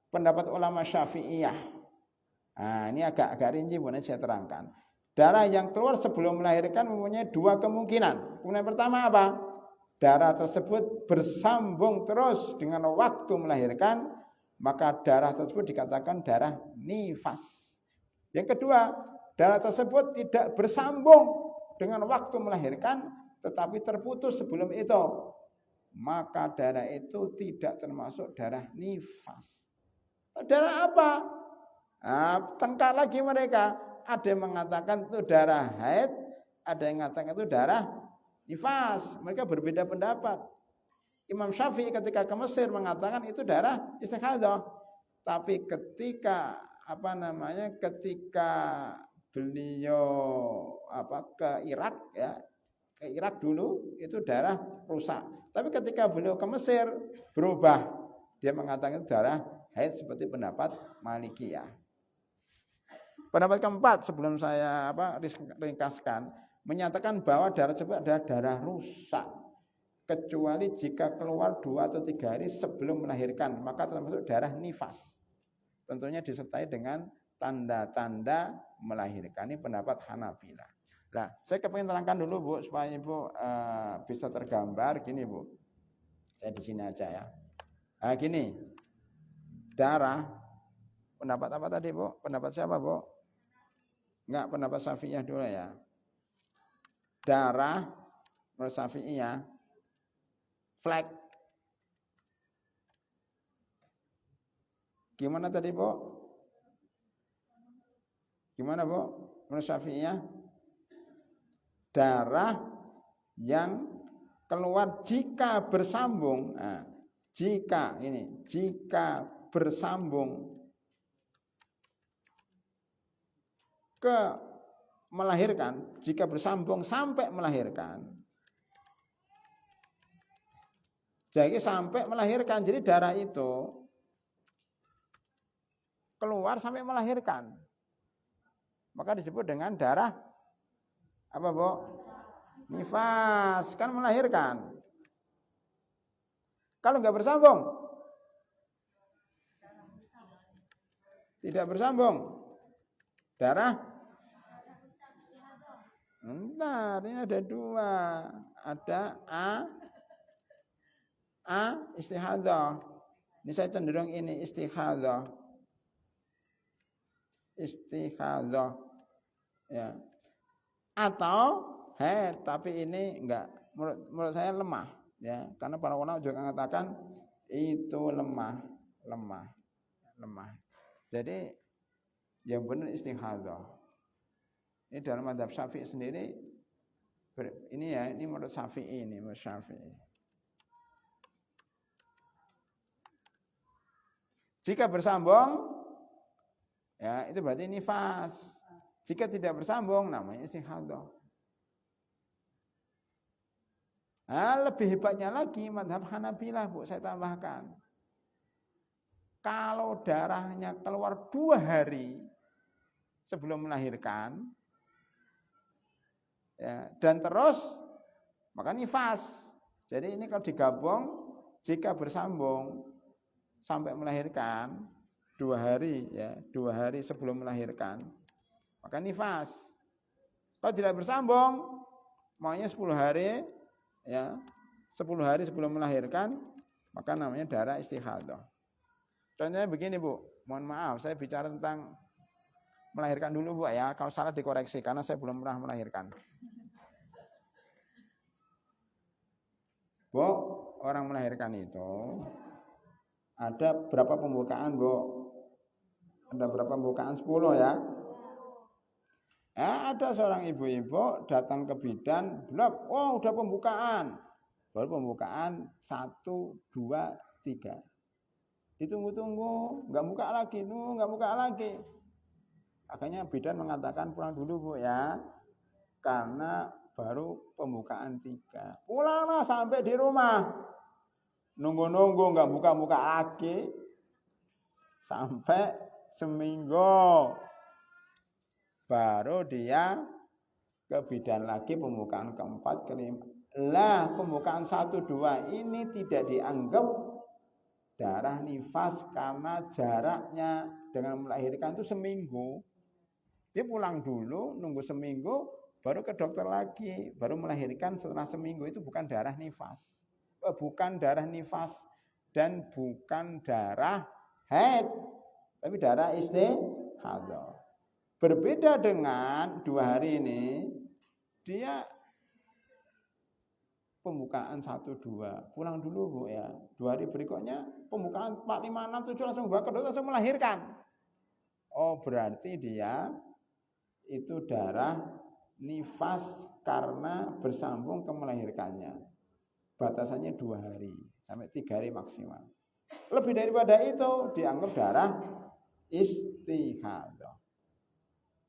pendapat ulama Syafi'iyah. Nah, ini agak rinci, boleh saya terangkan. Darah yang keluar sebelum melahirkan mempunyai dua kemungkinan. Kemudian pertama apa? Darah tersebut bersambung terus dengan waktu melahirkan, maka darah tersebut dikatakan darah nifas. Yang kedua, darah tersebut tidak bersambung dengan waktu melahirkan, tetapi terputus sebelum itu, maka darah itu tidak termasuk darah nifas. Darah apa? Nah, tengkar lagi mereka. Ada yang mengatakan itu darah haid, ada yang mengatakan itu darah nifas. Mereka berbeda pendapat. Imam Syafi'i ketika ke Mesir mengatakan itu darah istikhadah. Tapi ketika ketika beliau ke Irak ya, ke Irak dulu itu darah rusak. Tapi ketika beliau ke Mesir berubah. Dia mengatakan itu darah haid seperti pendapat Malikiyah. Pendapat keempat sebelum saya ringkaskan menyatakan bahwa darah tersebut adalah darah rusak. Kecuali jika keluar 2 atau 3 hari sebelum melahirkan, maka termasuk darah nifas. Tentunya disertai dengan tanda-tanda melahirkan. Ini pendapat Hanafilah. Nah, saya kepingin terangkan dulu Bu, supaya Ibu bisa tergambar. Gini Bu, saya di sini aja ya. Nah, gini, darah, pendapat apa tadi Bu? Pendapat siapa Bu? Enggak, pendapat Syafi'iyah dulu ya. Darah, menurut Syafi'iyah, flek. Gimana tadi, Bu? Gimana, Bu? Menurut Syafi'iyah, darah yang keluar jika bersambung. Nah, jika bersambung ke melahirkan, jika bersambung sampai melahirkan. Jadi sampai melahirkan, jadi darah itu keluar sampai melahirkan. Maka disebut dengan darah apa, Bu? Nifas, kan melahirkan. Kalau nggak bersambung, tidak bersambung, darah. Bentar, ini ada 2, ada istihadah. Ini saya cenderung ini istihadah. Ya. Atau haid, tapi ini enggak, menurut saya lemah ya, karena para ulama juga mengatakan itu lemah. Jadi yang benar istihadah. Ini dalam mazhab Syafi'i sendiri ini ya, ini menurut Syafi'i, ini menurut Syafi'i. Jika bersambung, ya itu berarti nifas. Jika tidak bersambung, namanya istihadah. Nah, lebih hebatnya lagi mazhab Hanabilah, Bu, saya tambahkan. Kalau darahnya keluar 2 hari sebelum melahirkan, ya, dan terus, maka nifas. Jadi ini kalau digabung, jika bersambung sampai melahirkan 2 hari, ya, 2 hari sebelum melahirkan, maka nifas. Kalau tidak bersambung, maunya 10 hari, ya, 10 hari sebelum melahirkan, maka namanya darah istihadah. Contohnya begini, Bu, mohon maaf, saya bicara tentang melahirkan dulu, Bu, ya. Kalau salah dikoreksi, karena saya belum pernah melahirkan. Bu, orang melahirkan itu ada berapa pembukaan, Bu? Ada berapa pembukaan? 10 ya. Ya, ada seorang ibu-ibu datang ke bidan, bilang, oh udah pembukaan. Baru pembukaan 1, 2, 3. Ditunggu-tunggu, nggak buka lagi. Akhirnya bidan mengatakan pulang dulu Bu ya, karena baru pembukaan 3. Pulanglah sampai di rumah. Nunggu-nunggu nggak buka-buka lagi. Sampai seminggu. Baru dia ke bidan lagi pembukaan keempat, kelima. Lah pembukaan 1, 2 ini tidak dianggap darah nifas karena jaraknya dengan melahirkan itu seminggu. Dia pulang dulu, nunggu seminggu, baru ke dokter lagi, baru melahirkan setelah seminggu. Itu bukan darah nifas. Bukan darah nifas dan bukan darah haid, tapi darah istihadah. Berbeda dengan 2 hari ini, dia pembukaan 1, 2, pulang dulu Bu ya. 2 hari berikutnya pembukaan 4, 5, 6, 7 langsung bawa ke dokter, langsung melahirkan. Oh berarti dia itu darah nifas karena bersambung ke melahirkannya. Batasannya 2 hari sampai 3 hari maksimal. Lebih daripada itu dianggap darah istihadah.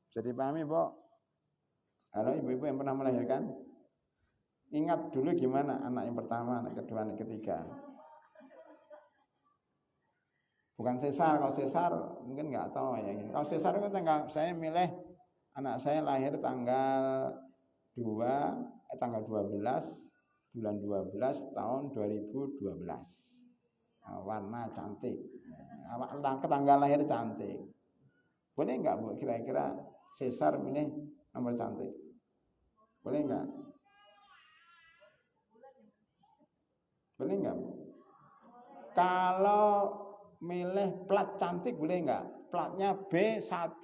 Jadi pahami Bu? Halo ibu-ibu yang pernah melahirkan, ingat dulu gimana anak yang pertama, anak kedua, anak ketiga. Bukan sesar, kalau sesar mungkin nggak tahu ya. Kalau sesar itu saya milih anak saya lahir tanggal 12 bulan 12 tahun 2012. Nah, warna cantik, tanggal lahir cantik. Boleh nggak Bu kira-kira sesar milih nomor cantik? Boleh nggak? Boleh nggak Bu? Kalau milih plat cantik boleh nggak? Platnya B1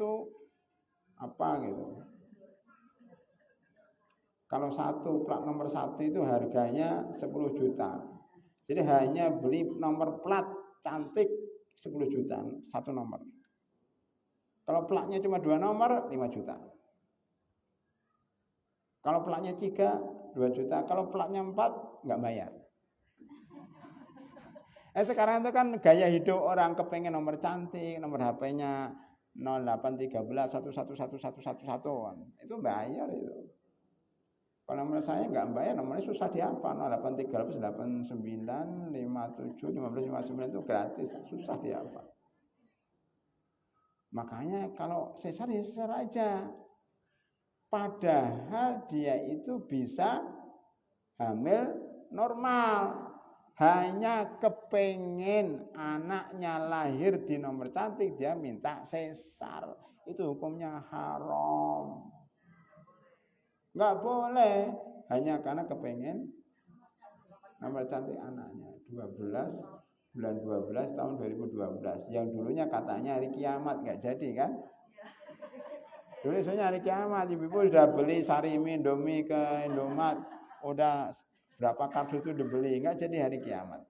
apa gitu. Kalau plat nomor 1 itu harganya 10 juta. Jadi hanya beli nomor plat cantik 10 juta, 1 nomor. Kalau platnya cuma 2 nomor, 5 juta. Kalau platnya 3, 2 juta. Kalau platnya 4, nggak bayar. Sekarang itu kan gaya hidup orang kepengen nomor cantik, nomor HP-nya 0813 111111. Itu bayar itu. Kalau nomor saya nggak bayar, nomornya susah dihafal. 0813 89 57 15 59 itu gratis, susah dihafal. Makanya kalau sesar ya sesar aja. Padahal dia itu bisa hamil normal. Hanya kepengen anaknya lahir di nomor cantik, dia minta sesar. Itu hukumnya haram. Nggak boleh. Hanya karena kepengen nomor cantik anaknya. 12 bulan 12 tahun 2012. Yang dulunya katanya hari kiamat, nggak jadi kan? Dulu soalnya hari kiamat, ibu-ibu sudah beli Sarimi, Indomie ke Indomaret, udah berapa kardus itu dibeli, nggak jadi hari kiamat.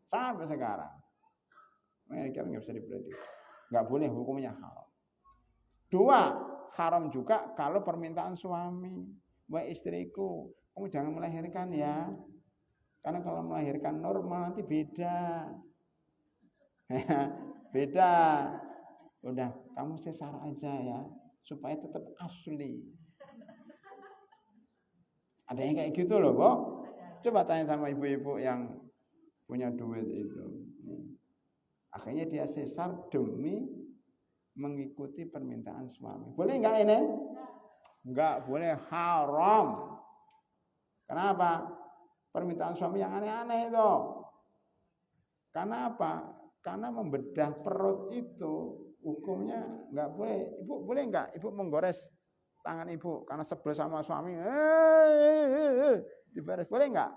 Sampai sekarang. Hari kiamat nggak bisa diprediksi. Nggak boleh, hukumnya haram. 2, haram juga kalau permintaan suami. Wah istriku, kamu jangan melahirkan ya. Karena kalau melahirkan normal nanti beda. Beda. Udah, kamu sesar aja ya, supaya tetap asli. Ada yang kayak gitu loh, Bu. Coba tanya sama ibu-ibu yang punya duit itu. Akhirnya dia sesar demi mengikuti permintaan suami. Boleh nggak ini? Nggak boleh, haram. Kenapa? Permintaan suami yang aneh-aneh itu. Karena apa? Karena membedah perut itu hukumnya nggak boleh. Ibu boleh nggak? Ibu menggores tangan ibu karena sebel sama suami. Diberes. Boleh nggak?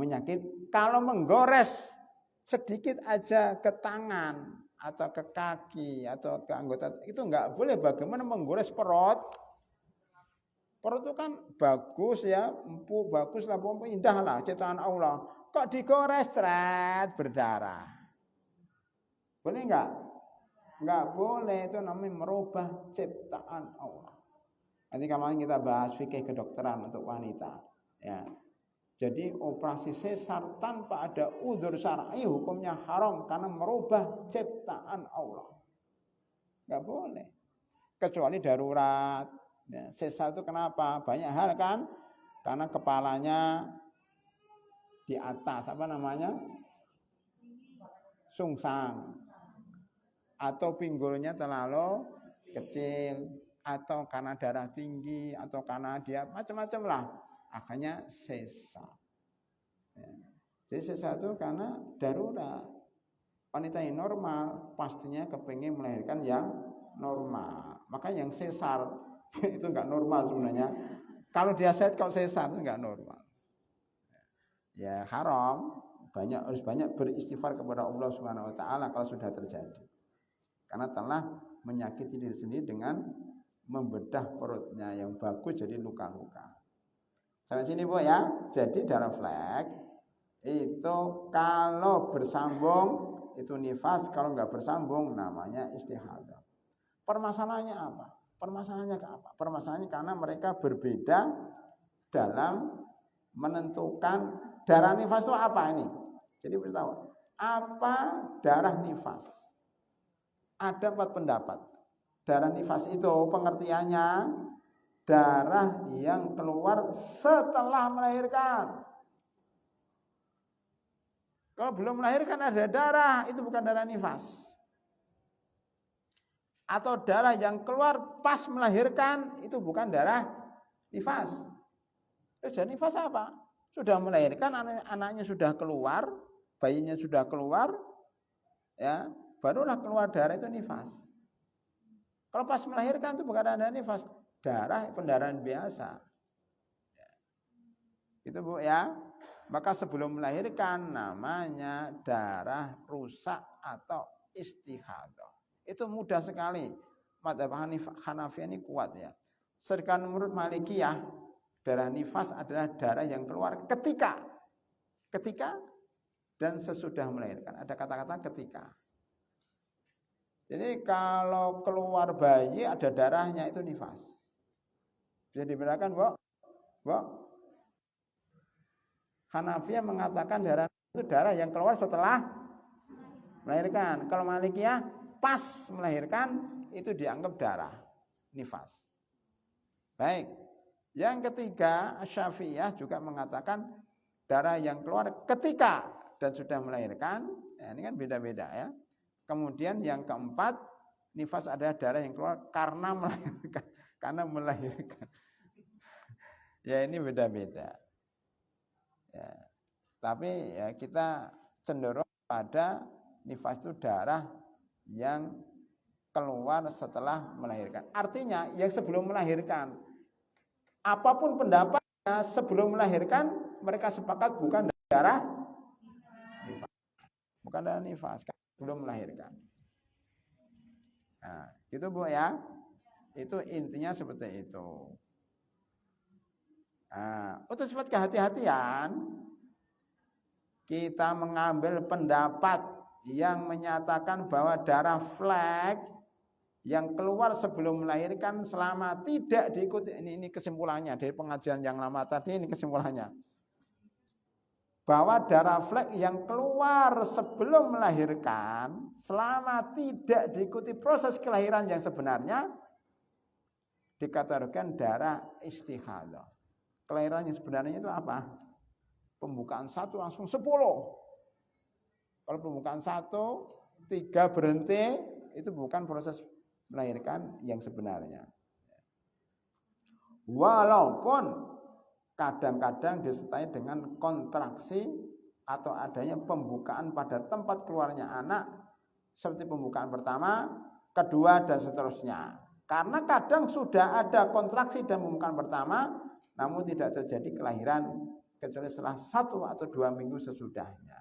Menyakit. Kalau menggores sedikit aja ke tangan atau ke kaki atau ke anggota itu nggak boleh. Bagaimana menggores perut? Perut itu kan bagus ya, empuk, bagus lah, indah lah, ciptaan Allah. Kok digores, berdarah. Boleh nggak? Enggak boleh, itu namanya merubah ciptaan Allah. Nanti kemarin kita bahas fikih kedokteran untuk wanita. Ya. Jadi operasi sesar tanpa ada udzur syar'i hukumnya haram karena merubah ciptaan Allah. Enggak boleh. Kecuali darurat. Ya, sesar itu kenapa? Banyak hal kan? Karena kepalanya di atas, apa namanya? Sungsang. Atau pinggulnya terlalu kecil, atau karena darah tinggi, atau karena dia macam-macam lah, akhirnya sesar. Ya. Jadi sesar itu karena darurat. Wanita yang normal pastinya kepingin melahirkan yang normal, maka yang sesar itu enggak normal sebenarnya. Kalau dia set kok sesar itu enggak normal. Ya haram, harus banyak beristighfar kepada Allah Subhanahu wa taala kalau sudah terjadi. Karena telah menyakiti diri sendiri dengan membedah perutnya yang bagus jadi luka-luka. Sampai sini Bu ya. Jadi darah flek itu kalau bersambung itu nifas, kalau enggak bersambung namanya istihadah. Permasalahannya apa? Permasalahannya karena mereka berbeda dalam menentukan darah nifas itu apa ini. Jadi beritahu, apa darah nifas? Ada 4 pendapat. Darah nifas itu pengertiannya darah yang keluar setelah melahirkan. Kalau belum melahirkan ada darah, itu bukan darah nifas. Atau darah yang keluar pas melahirkan, itu bukan darah nifas. Darah nifas apa? Sudah melahirkan, anaknya sudah keluar, bayinya sudah keluar, ya, barulah keluar darah itu nifas. Kalau pas melahirkan itu bukan darah nifas, darah pendarahan biasa. Ya. Itu Bu ya. Maka sebelum melahirkan namanya darah rusak atau istihadah. Itu mudah sekali. Madzhab Hanafi ini kuat ya. Sedangkan menurut Malikiyah darah nifas adalah darah yang keluar ketika dan sesudah melahirkan. Ada kata-kata ketika. Jadi kalau keluar bayi ada darahnya itu nifas. Bisa dibedakan, Bu? Hanafiyah mengatakan darah itu darah yang keluar setelah melahirkan. Kalau Malikiyah pas melahirkan itu dianggap darah nifas. Baik. Yang ketiga, Syafi'iyah juga mengatakan darah yang keluar ketika dan sudah melahirkan. Ya, ini kan beda-beda ya. Kemudian yang keempat, nifas adalah darah yang keluar karena melahirkan. Karena melahirkan. Ya ini beda-beda. Ya. Tapi ya kita cenderung pada nifas itu darah yang keluar setelah melahirkan. Artinya yang sebelum melahirkan, apapun pendapatnya sebelum melahirkan mereka sepakat bukan darah nifas. Bukan darah nifas, belum melahirkan. Nah, gitu Bu ya. Itu intinya seperti itu. Nah, untuk sifat kehati-hatian kita mengambil pendapat yang menyatakan bahwa darah flek yang keluar sebelum melahirkan selama tidak diikuti, ini kesimpulannya dari pengajian yang lama tadi, ini kesimpulannya bahwa darah flek yang keluar sebelum melahirkan selama tidak diikuti proses kelahiran yang sebenarnya dikategorikan darah istihadah. Kelahiran yang sebenarnya itu apa? Pembukaan 1 langsung 10. Kalau pembukaan 1, 3 berhenti, itu bukan proses melahirkan yang sebenarnya. Walaupun kadang-kadang disertai dengan kontraksi atau adanya pembukaan pada tempat keluarnya anak, seperti pembukaan pertama, kedua, dan seterusnya. Karena kadang sudah ada kontraksi dan pembukaan pertama, namun tidak terjadi kelahiran kecuali setelah 1 atau 2 minggu sesudahnya.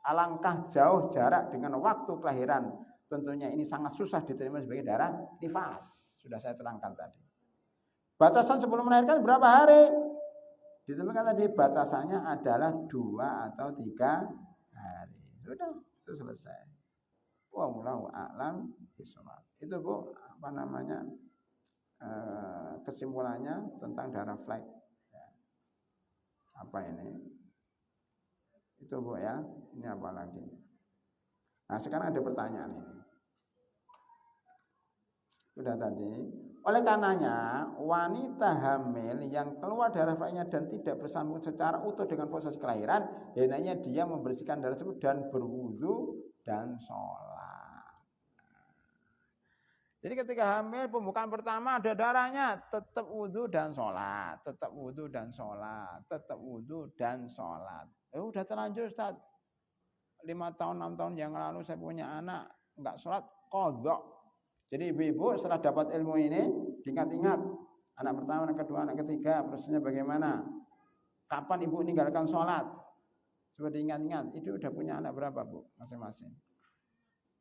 Alangkah jauh jarak dengan waktu kelahiran. Tentunya ini sangat susah diterima sebagai darah nifas. Sudah saya terangkan tadi. Batasan sebelum melahirkan berapa hari? Ditemukan tadi batasannya adalah 2 atau 3 hari. Sudah, itu selesai. Wallahu a'lam. sholat. Itu Bu, apa namanya, kesimpulannya tentang darah flek. Ya. Apa ini? Itu Bu ya. Ini apa lagi? Nah sekarang ada pertanyaan ini. Sudah tadi. Oleh karenanya wanita hamil yang keluar darah fleknya dan tidak bersambung secara utuh dengan proses kelahiran, hendaknya dia membersihkan darah tersebut dan berwudu dan sholat. Jadi ketika hamil pembukaan pertama ada darahnya, tetap wudu dan sholat, tetap wudu dan sholat, tetap wudu dan sholat. Udah terlanjur Ustaz. 5 tahun 6 tahun yang lalu saya punya anak enggak sholat, qadha. Jadi ibu-ibu setelah dapat ilmu ini, ingat-ingat anak pertama, anak kedua, anak ketiga, prosesnya bagaimana? Kapan ibu meninggalkan sholat? Coba diingat-ingat, itu udah punya anak berapa Bu masing-masing?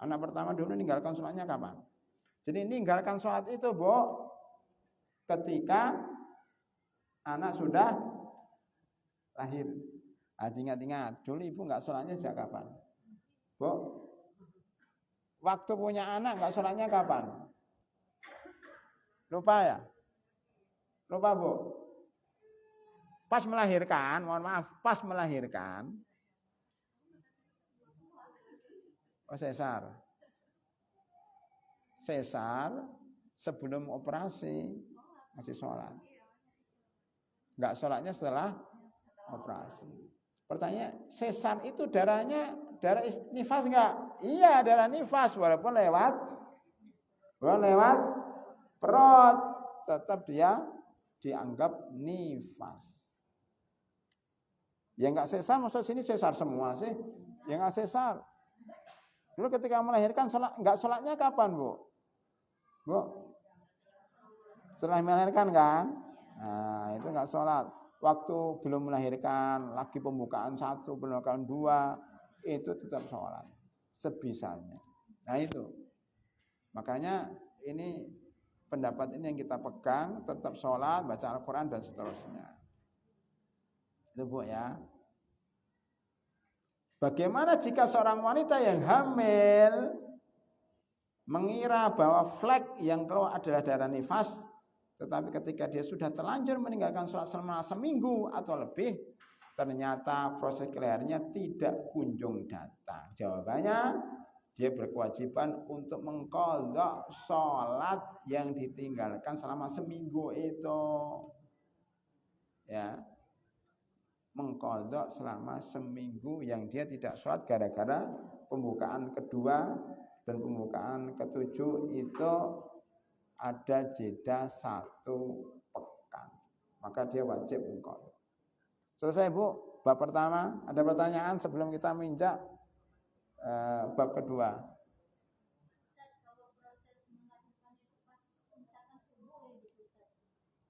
Anak pertama dulu meninggalkan sholatnya kapan? Jadi meninggalkan sholat itu Bu, ketika anak sudah lahir. Ingat-ingat, dulu ibu nggak sholatnya sejak kapan? Bu? Waktu punya anak nggak sholatnya kapan? Lupa ya? Lupa Bu? Pas melahirkan, mohon maaf, pas melahirkan. Oh sesar. Sesar sebelum operasi masih sholat. Nggak sholatnya setelah operasi. Pertanyaan, sesar itu darahnya darah nifas enggak? Iya, darah nifas walaupun lewat perut, tetap dia dianggap nifas. Ya enggak sesar, maksud sini sesar semua sih. Ya enggak sesar. Dulu ketika melahirkan enggak sholatnya kapan, Bu? Bu? Setelah melahirkan kan? Nah, itu enggak sholat. Waktu belum melahirkan, lagi pembukaan 1, pembukaan 2, itu tetap sholat sebisanya. Nah itu, makanya ini pendapat ini yang kita pegang, tetap sholat, baca Al-Quran dan seterusnya. Itu Bu ya. Bagaimana jika seorang wanita yang hamil mengira bahwa flek yang keluar adalah darah nifas, tetapi ketika dia sudah terlanjur meninggalkan sholat selama seminggu atau lebih, ternyata proses kelahirannya tidak kunjung datang. Jawabannya, dia berkewajiban untuk mengqadha sholat yang ditinggalkan selama seminggu itu. Ya, mengqadha selama seminggu yang dia tidak sholat gara-gara pembukaan kedua dan pembukaan ketujuh itu ada jeda 1 pekan, maka dia wajib mengqadha. Selesai Bu, bab pertama. Ada pertanyaan sebelum kita menginjak bab kedua? Kalau proses melakukan itu pas misalkan subuh gitu,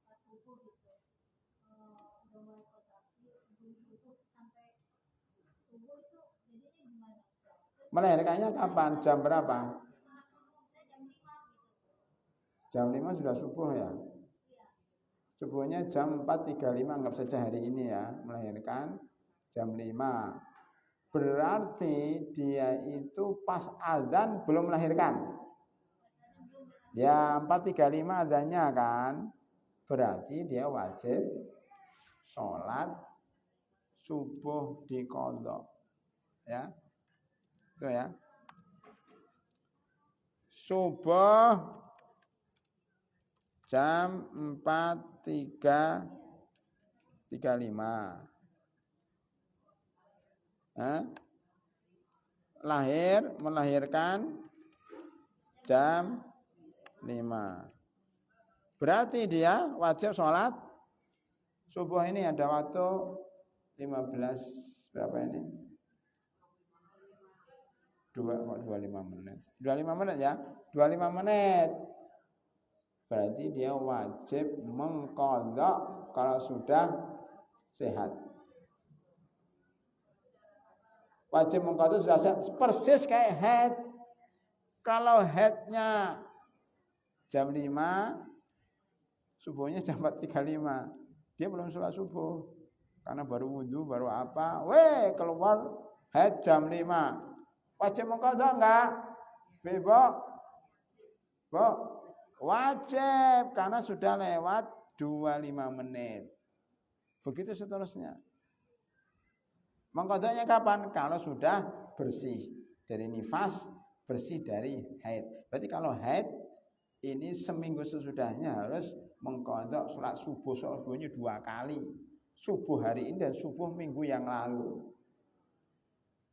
pas subuh gitu, udah mulai kontraksi sebelum subuh sampai subuh itu jadinya gimana? Melahirkannya kapan? Jam berapa? Jam 5 gitu. Jam 5 sudah subuh ya? Subuhnya jam 4.35, anggap saja hari ini ya, melahirkan jam 5. Berarti dia itu pas azan belum melahirkan. Ya 4.35 azannya kan. Berarti dia wajib sholat subuh di qadha. Ya. Itu ya. Subuh jam 4.35. Melahirkan jam 5. Berarti dia wajib sholat subuh ini ada waktu 15 berapa ini? 25 menit. 25 menit ya. 25 menit. Berarti dia wajib mengqadha kalau sudah sehat. Wajib mengqadha sudah sehat, persis kayak haid. Kalau haidnya jam 5, subuhnya jam 4.35, dia belum sholat subuh. Karena baru wudu, baru apa, keluar haid jam 5. Wajib mengqadha enggak? Bebok? Bu, wajib karena sudah lewat 25 menit. Begitu seterusnya. Mengkodoknya kapan? Kalau sudah bersih dari nifas, bersih dari haid. Berarti kalau haid ini seminggu sesudahnya harus mengkodok sholat subuhnya 2 kali. Subuh hari ini dan subuh minggu yang lalu.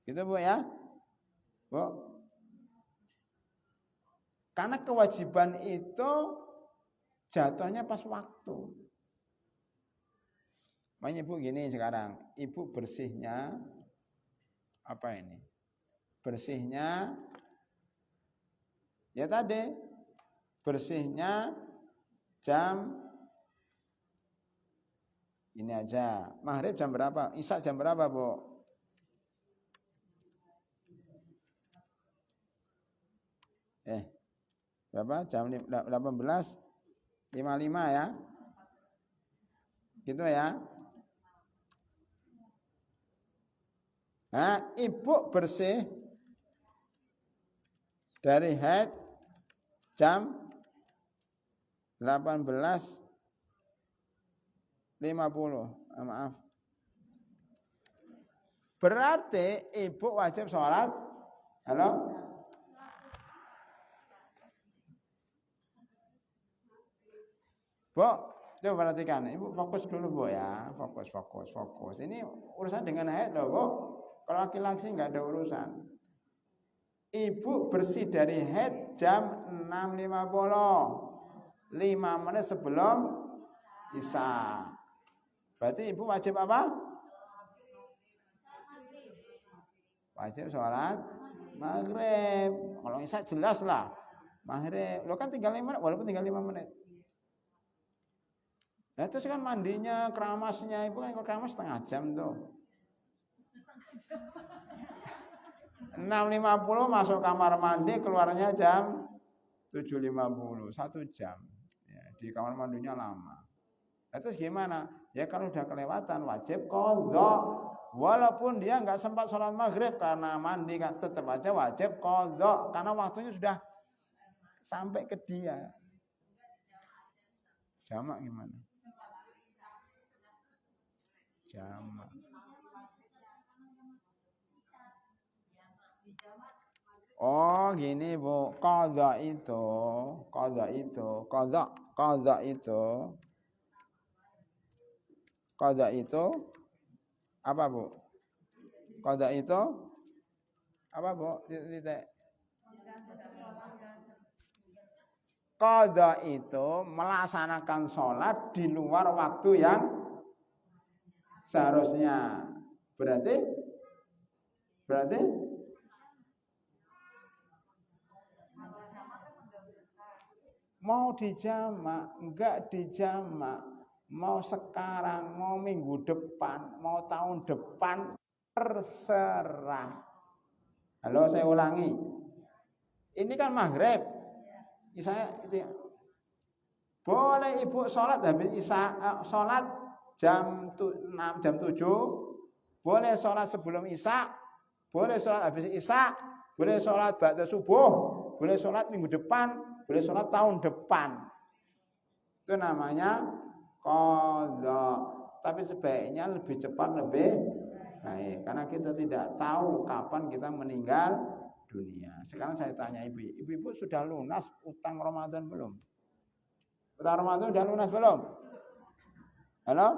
Gitu Bu ya? Bu. Karena kewajiban itu jatuhnya pas waktu. Makanya Ibu gini sekarang, Ibu bersihnya apa ini? Bersihnya ya tadi bersihnya jam ini aja. Maghrib jam berapa? Isya jam berapa, Bu? Berapa? Jam 18.55 ya. Gitu ya. Nah, Ibu bersih dari haid jam 18.50. Maaf. Berarti Ibu wajib sholat. Halo? Bu, coba perhatikan. Ibu fokus dulu Bu ya. Fokus. Ini urusan dengan haid loh Bu. Kalau laki-laki nggak ada urusan. Ibu bersih dari haid jam 6.50. 5 menit sebelum isya. Berarti Ibu wajib apa? Wajib sholat maghrib. Kalau isya jelas lah. Maghrib. Lo kan tinggal 5 menit, walaupun tinggal 5 menit. Nah terus kan mandinya, keramasnya, Ibu kan kalau keramas setengah jam tuh. 6.50 masuk kamar mandi, keluarnya jam 7.50, 1 jam. Ya, di kamar mandinya lama. Nah, terus gimana? Ya kalau udah kelewatan wajib qadha. Walaupun dia nggak sempat sholat maghrib karena mandi kan tetap aja wajib qadha karena waktunya sudah sampai ke dia. Jamak gimana? Jamak. Oh gini Bu, qadha itu apa Bu? Qadha itu apa Bu? Titik. Qadha itu melaksanakan sholat di luar waktu yang seharusnya. Berarti mau dijamak, enggak dijamak, mau sekarang, mau minggu depan, mau tahun depan, terserah. Halo, saya ulangi. Ini kan maghrib. Boleh Ibu sholat habis isya, sholat jam 6, jam 7, boleh sholat sebelum isya, boleh sholat habis isya, boleh sholat ba'da subuh, boleh sholat minggu depan, boleh sholat tahun depan. Itu namanya qadha. Tapi sebaiknya lebih cepat lebih baik. Karena kita tidak tahu kapan kita meninggal dunia. Sekarang saya tanya ibu-ibu sudah lunas utang Ramadan belum? Utang Ramadan sudah lunas belum? Halo?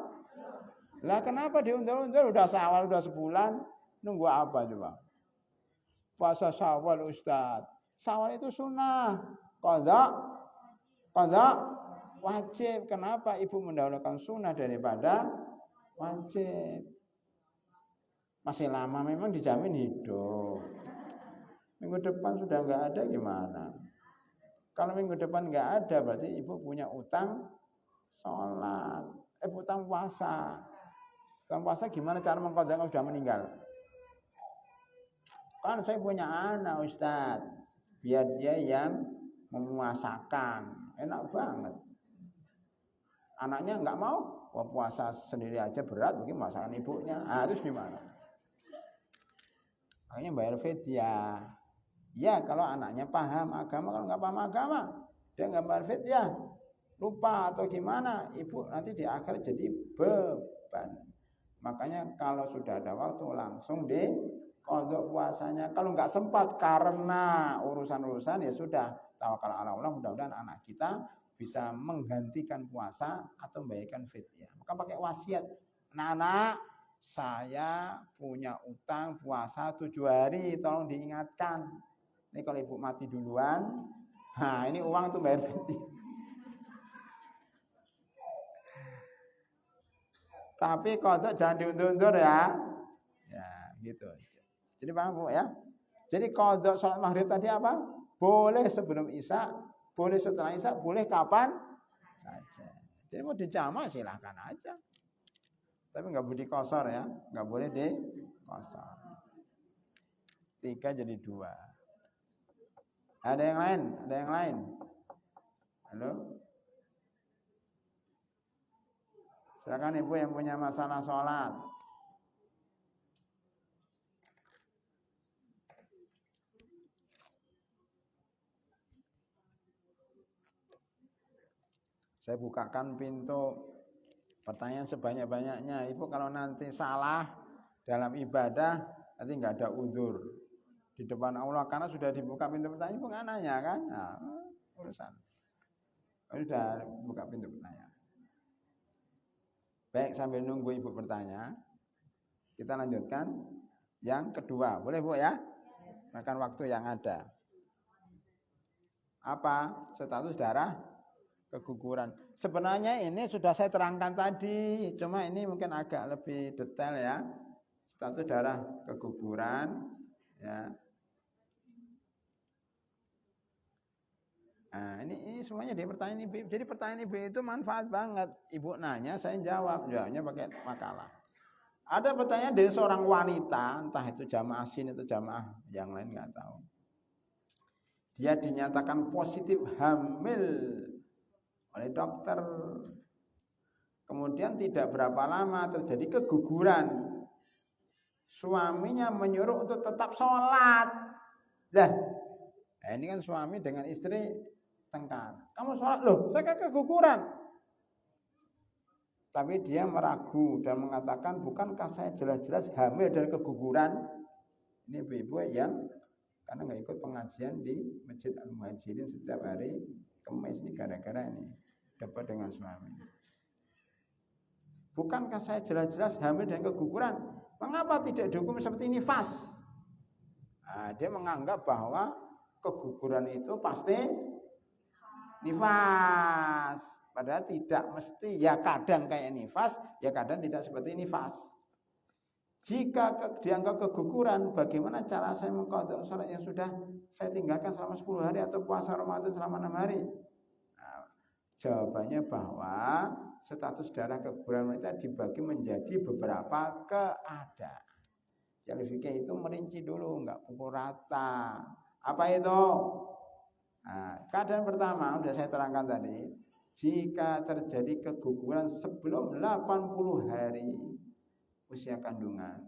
Lah kenapa diundur-undur? Udah Syawal, udah sebulan. Nunggu apa coba? Puasa Syawal Ustaz. Syawal itu sunnah. Qadha wajib. Kenapa ibu mendahulukan sunnah daripada wajib? Masih lama memang dijamin hidup. Minggu depan sudah nggak ada gimana? Kalau minggu depan nggak ada berarti ibu punya utang sholat. Utang puasa. Utang puasa gimana cara mengqadha kalau sudah meninggal? Kan saya punya anak Ustaz. Biar dia yang memuasakan. Enak banget. Anaknya nggak mau, wah puasa sendiri aja berat, mungkin masakan ibunya. Terus gimana? Makanya bayar fidyah. Ya kalau anaknya paham agama, kalau nggak paham agama, dia nggak bayar fidyah, lupa atau gimana, ibu nanti di akhir jadi beban. Makanya kalau sudah ada waktu langsung diqadha puasanya. Kalau nggak sempat karena urusan-urusan ya sudah, tawakal ala Allah, mudah-mudahan anak kita bisa menggantikan puasa atau membayarkan fidyah. Maka pakai wasiat, anak-anak saya punya utang puasa 7 hari, tolong diingatkan. Ini kalau ibu mati duluan, nah ini uang untuk bayar fidyah. Tapi kodok jangan diundur-undur ya. Ya, gitu. Jadi paham Bu ya? Jadi kodok sholat maghrib tadi apa? Boleh sebelum isya, boleh setelah isya, boleh kapan saja. Jadi mau dijamak silahkan aja. Tapi nggak boleh dikosor ya, nggak boleh dikosor. 3 jadi 2. Ada yang lain? Ada yang lain? Halo? Silakan ibu yang punya masalah sholat. Saya bukakan pintu pertanyaan sebanyak-banyaknya. Ibu kalau nanti salah dalam ibadah, nanti nggak ada udzur di depan Allah karena sudah dibuka pintu pertanyaan. Ibu nggak nanya kan? Nah, urusan. Sudah buka pintu pertanyaan. Baik, sambil nunggu ibu bertanya, kita lanjutkan yang kedua. Boleh Bu ya? Makan waktu yang ada. Apa? Status darah keguguran. Sebenarnya ini sudah saya terangkan tadi, cuma ini mungkin agak lebih detail ya. Status darah keguguran ya. Nah, ini semuanya dia pertanyaan ibu. Jadi pertanyaan ibu itu manfaat banget. Ibu nanya, saya jawab. Jawabnya pakai makalah. Ada pertanyaan dari seorang wanita, entah itu jamaah sin atau jamaah yang lain nggak tahu. Dia dinyatakan positif hamil oleh dokter. Kemudian tidak berapa lama terjadi keguguran. Suaminya menyuruh untuk tetap sholat. Nah, ini kan suami dengan istri tengkar. Kamu sholat loh, saya kan keguguran. Tapi dia meragu dan mengatakan, bukankah saya jelas-jelas hamil dan keguguran? Ini ibu-ibu yang karena nggak ikut pengajian di Masjid Al-Muhajirin setiap hari Kamis ini gara-gara ini dapat dengan suami. Bukankah saya jelas-jelas hamil dan keguguran? Mengapa tidak dihukum seperti nifas? Nah, dia menganggap bahwa keguguran itu pasti nifas. Padahal tidak mesti, ya kadang kayak nifas, ya kadang tidak seperti nifas. Jika dianggap keguguran, bagaimana cara saya mengqadha salat yang sudah saya tinggalkan selama 10 hari atau puasa Ramadan selama 6 hari? Nah, jawabannya bahwa status darah keguguran wanita dibagi menjadi beberapa keadaan. Yang fikih itu merinci dulu, enggak pukul rata. Apa itu? Nah, keadaan pertama sudah saya terangkan tadi, jika terjadi keguguran sebelum 80 hari usia kandungan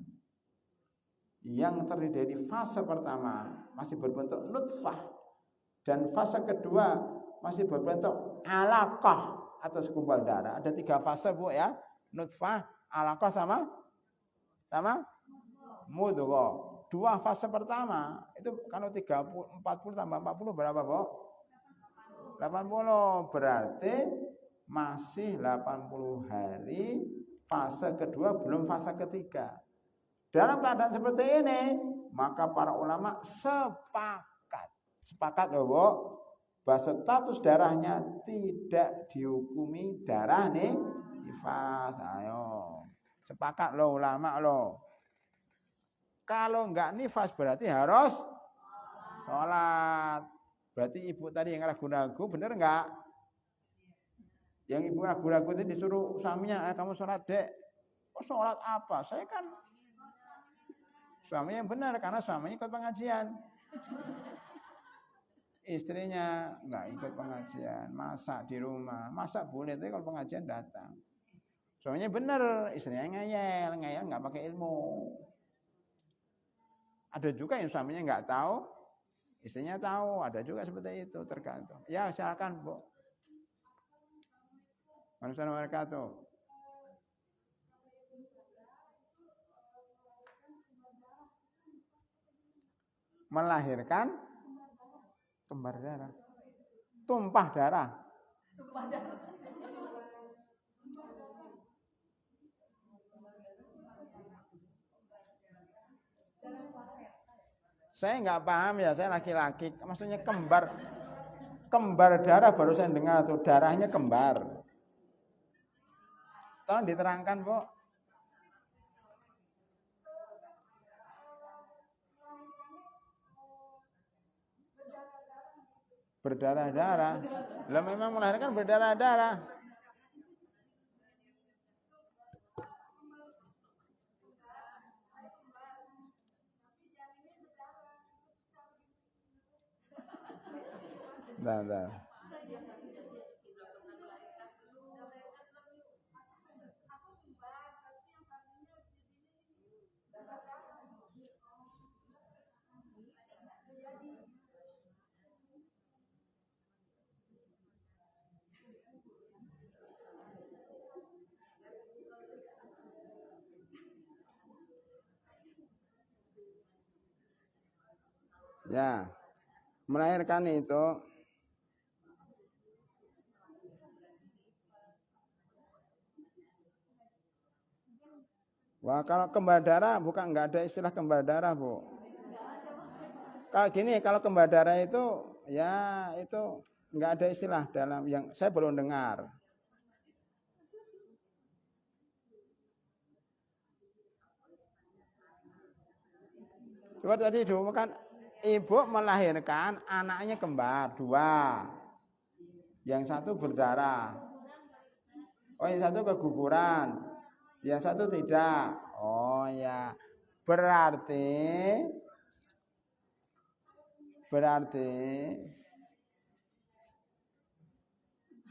yang terdiri dari fase pertama masih berbentuk nutfah dan fase kedua masih berbentuk alaqah atau segumpal darah. Ada 3 fase Bu ya, nutfah, alaqah sama mudghah. 2 fase pertama itu kalau 40 tambah 40 berapa Bu? 80, berarti masih 80 hari. Fase kedua belum fase ketiga. Dalam keadaan seperti ini, maka para ulama sepakat loh Bu, bahwa status darahnya tidak dihukumi darah nih nifas. Ayo, sepakat loh ulama loh. Kalau enggak nifas berarti harus sholat. Berarti ibu tadi yang ragu-ragu bener enggak? Yang ibu ragu-ragu itu disuruh suaminya, kamu sholat dek. Oh sholat apa? Saya kan suaminya yang benar karena suaminya ikut pengajian. Istrinya enggak ikut pengajian, masak di rumah. Masak boleh tapi kalau pengajian datang. Suaminya benar, istrinya ngeyel enggak pakai ilmu. Ada juga yang suaminya enggak tahu Istrinya tahu, ada juga seperti itu, tergantung. Ya, silakan, Bu. Waalaikumsalam wabarakatuh. Melahirkan kembar darah. Tumpah darah. Saya nggak paham ya, saya laki-laki. Maksudnya kembar darah baru saya dengar tuh, darahnya kembar. Tolong diterangkan, Bu. Berdarah-darah. Lah memang melahirkan berdarah-darah. Nah. Ya, melahirkan itu wah, kalau kembar darah bukan, nggak ada istilah kembar darah, Bu. Kalau gini, kalau kembar darah itu ya itu nggak ada istilah dalam yang saya belum dengar. Coba tadi dulu kan ibu melahirkan anaknya kembar 2. Yang satu berdarah. Oh, yang satu keguguran. Yang satu tidak. Oh ya. Berarti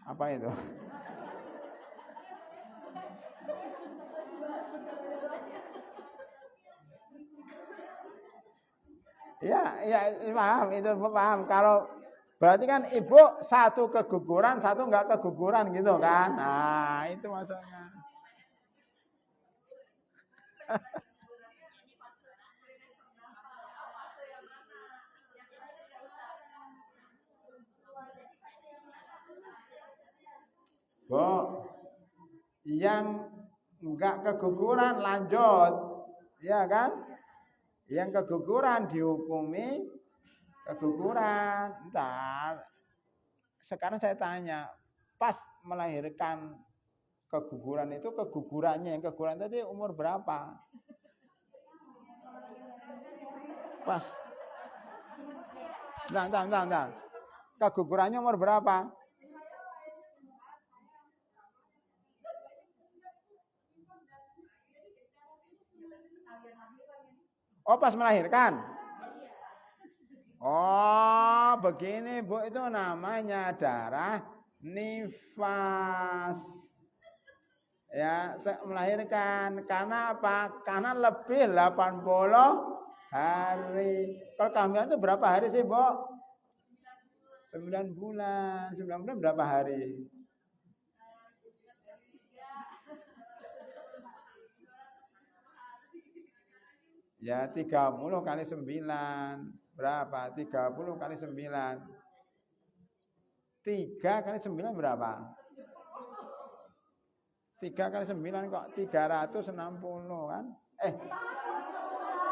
apa itu? Ya, paham itu, paham. Kalau berarti kan ibu satu keguguran, satu enggak keguguran gitu kan? Nah, itu maksudnya. Bu, yang enggak keguguran lanjut, ya kan? Yang keguguran dihukumi keguguran. Ntar, sekarang saya tanya, pas melahirkan keguguran itu kegugurannya, yang keguguran tadi umur berapa? Pas. Nah. Kegugurannya umur berapa? Oh, pas melahirkan. Oh, begini Bu, itu namanya darah nifas. Ya, melahirkan. Karena apa? Karena lebih 80 hari. Kalau kehamilan itu berapa hari sih, Bu? 9 bulan. 9 bulan berapa hari? Ya, 30 kali 9. Berapa? 30 kali 9. 3 kali 9 berapa? 3 kali 9 kok 360 kan?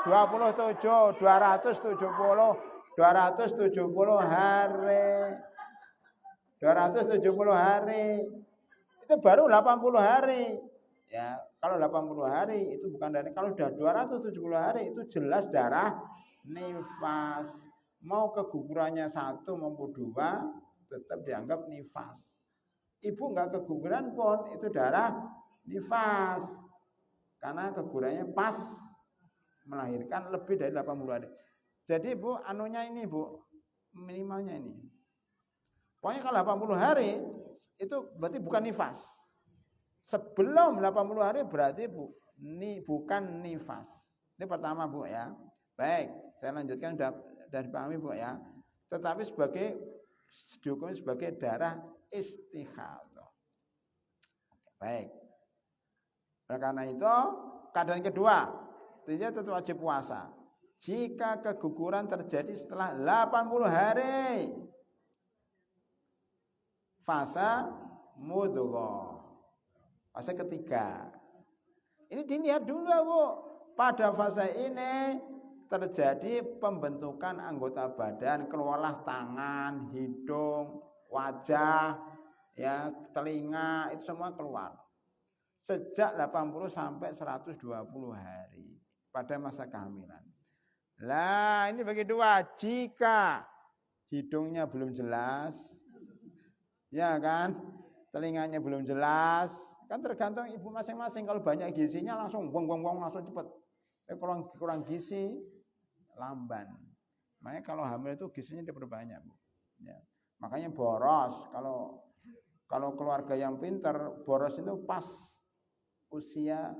27, 270 hari. 270 hari. Itu baru 80 hari. Ya, kalau 80 hari itu bukan darah. Kalau sudah 270 hari itu jelas darah nifas. Mau kegugurannya 1 maupun 2 tetap dianggap nifas. Ibu enggak keguguran pun itu darah nifas. Karena kegugurannya pas melahirkan lebih dari 80 hari. Jadi Bu, anunya ini Bu, minimalnya ini. Pokoknya kalau 80 hari itu berarti bukan nifas. Sebelum 80 hari berarti Bu, bukan nifas. Ini pertama Bu ya. Baik, saya lanjutkan Sudah dipahami Bu ya. Tetapi dihukumi sebagai darah istikhadah. Baik. Oleh karena itu, keadaan kedua, dia tetap wajib puasa. Jika keguguran terjadi setelah 80 hari, fase mudghah. Fase ketiga. Ini dilihat dulu Bu. Pada fase ini terjadi pembentukan anggota badan, keluarlah tangan, hidung, wajah, ya, telinga, itu semua keluar. Sejak 80 sampai 120 hari pada masa kehamilan. Lah, ini bagi dua. Jika hidungnya belum jelas, ya kan, telinganya belum jelas, kan tergantung ibu masing-masing. Kalau banyak gizinya langsung buang langsung cepat. Kalau kurang gizi lamban. Makanya kalau hamil itu gizinya diperbanyak, Bu. Ya. Makanya boros. Kalau keluarga yang pintar, boros itu pas usia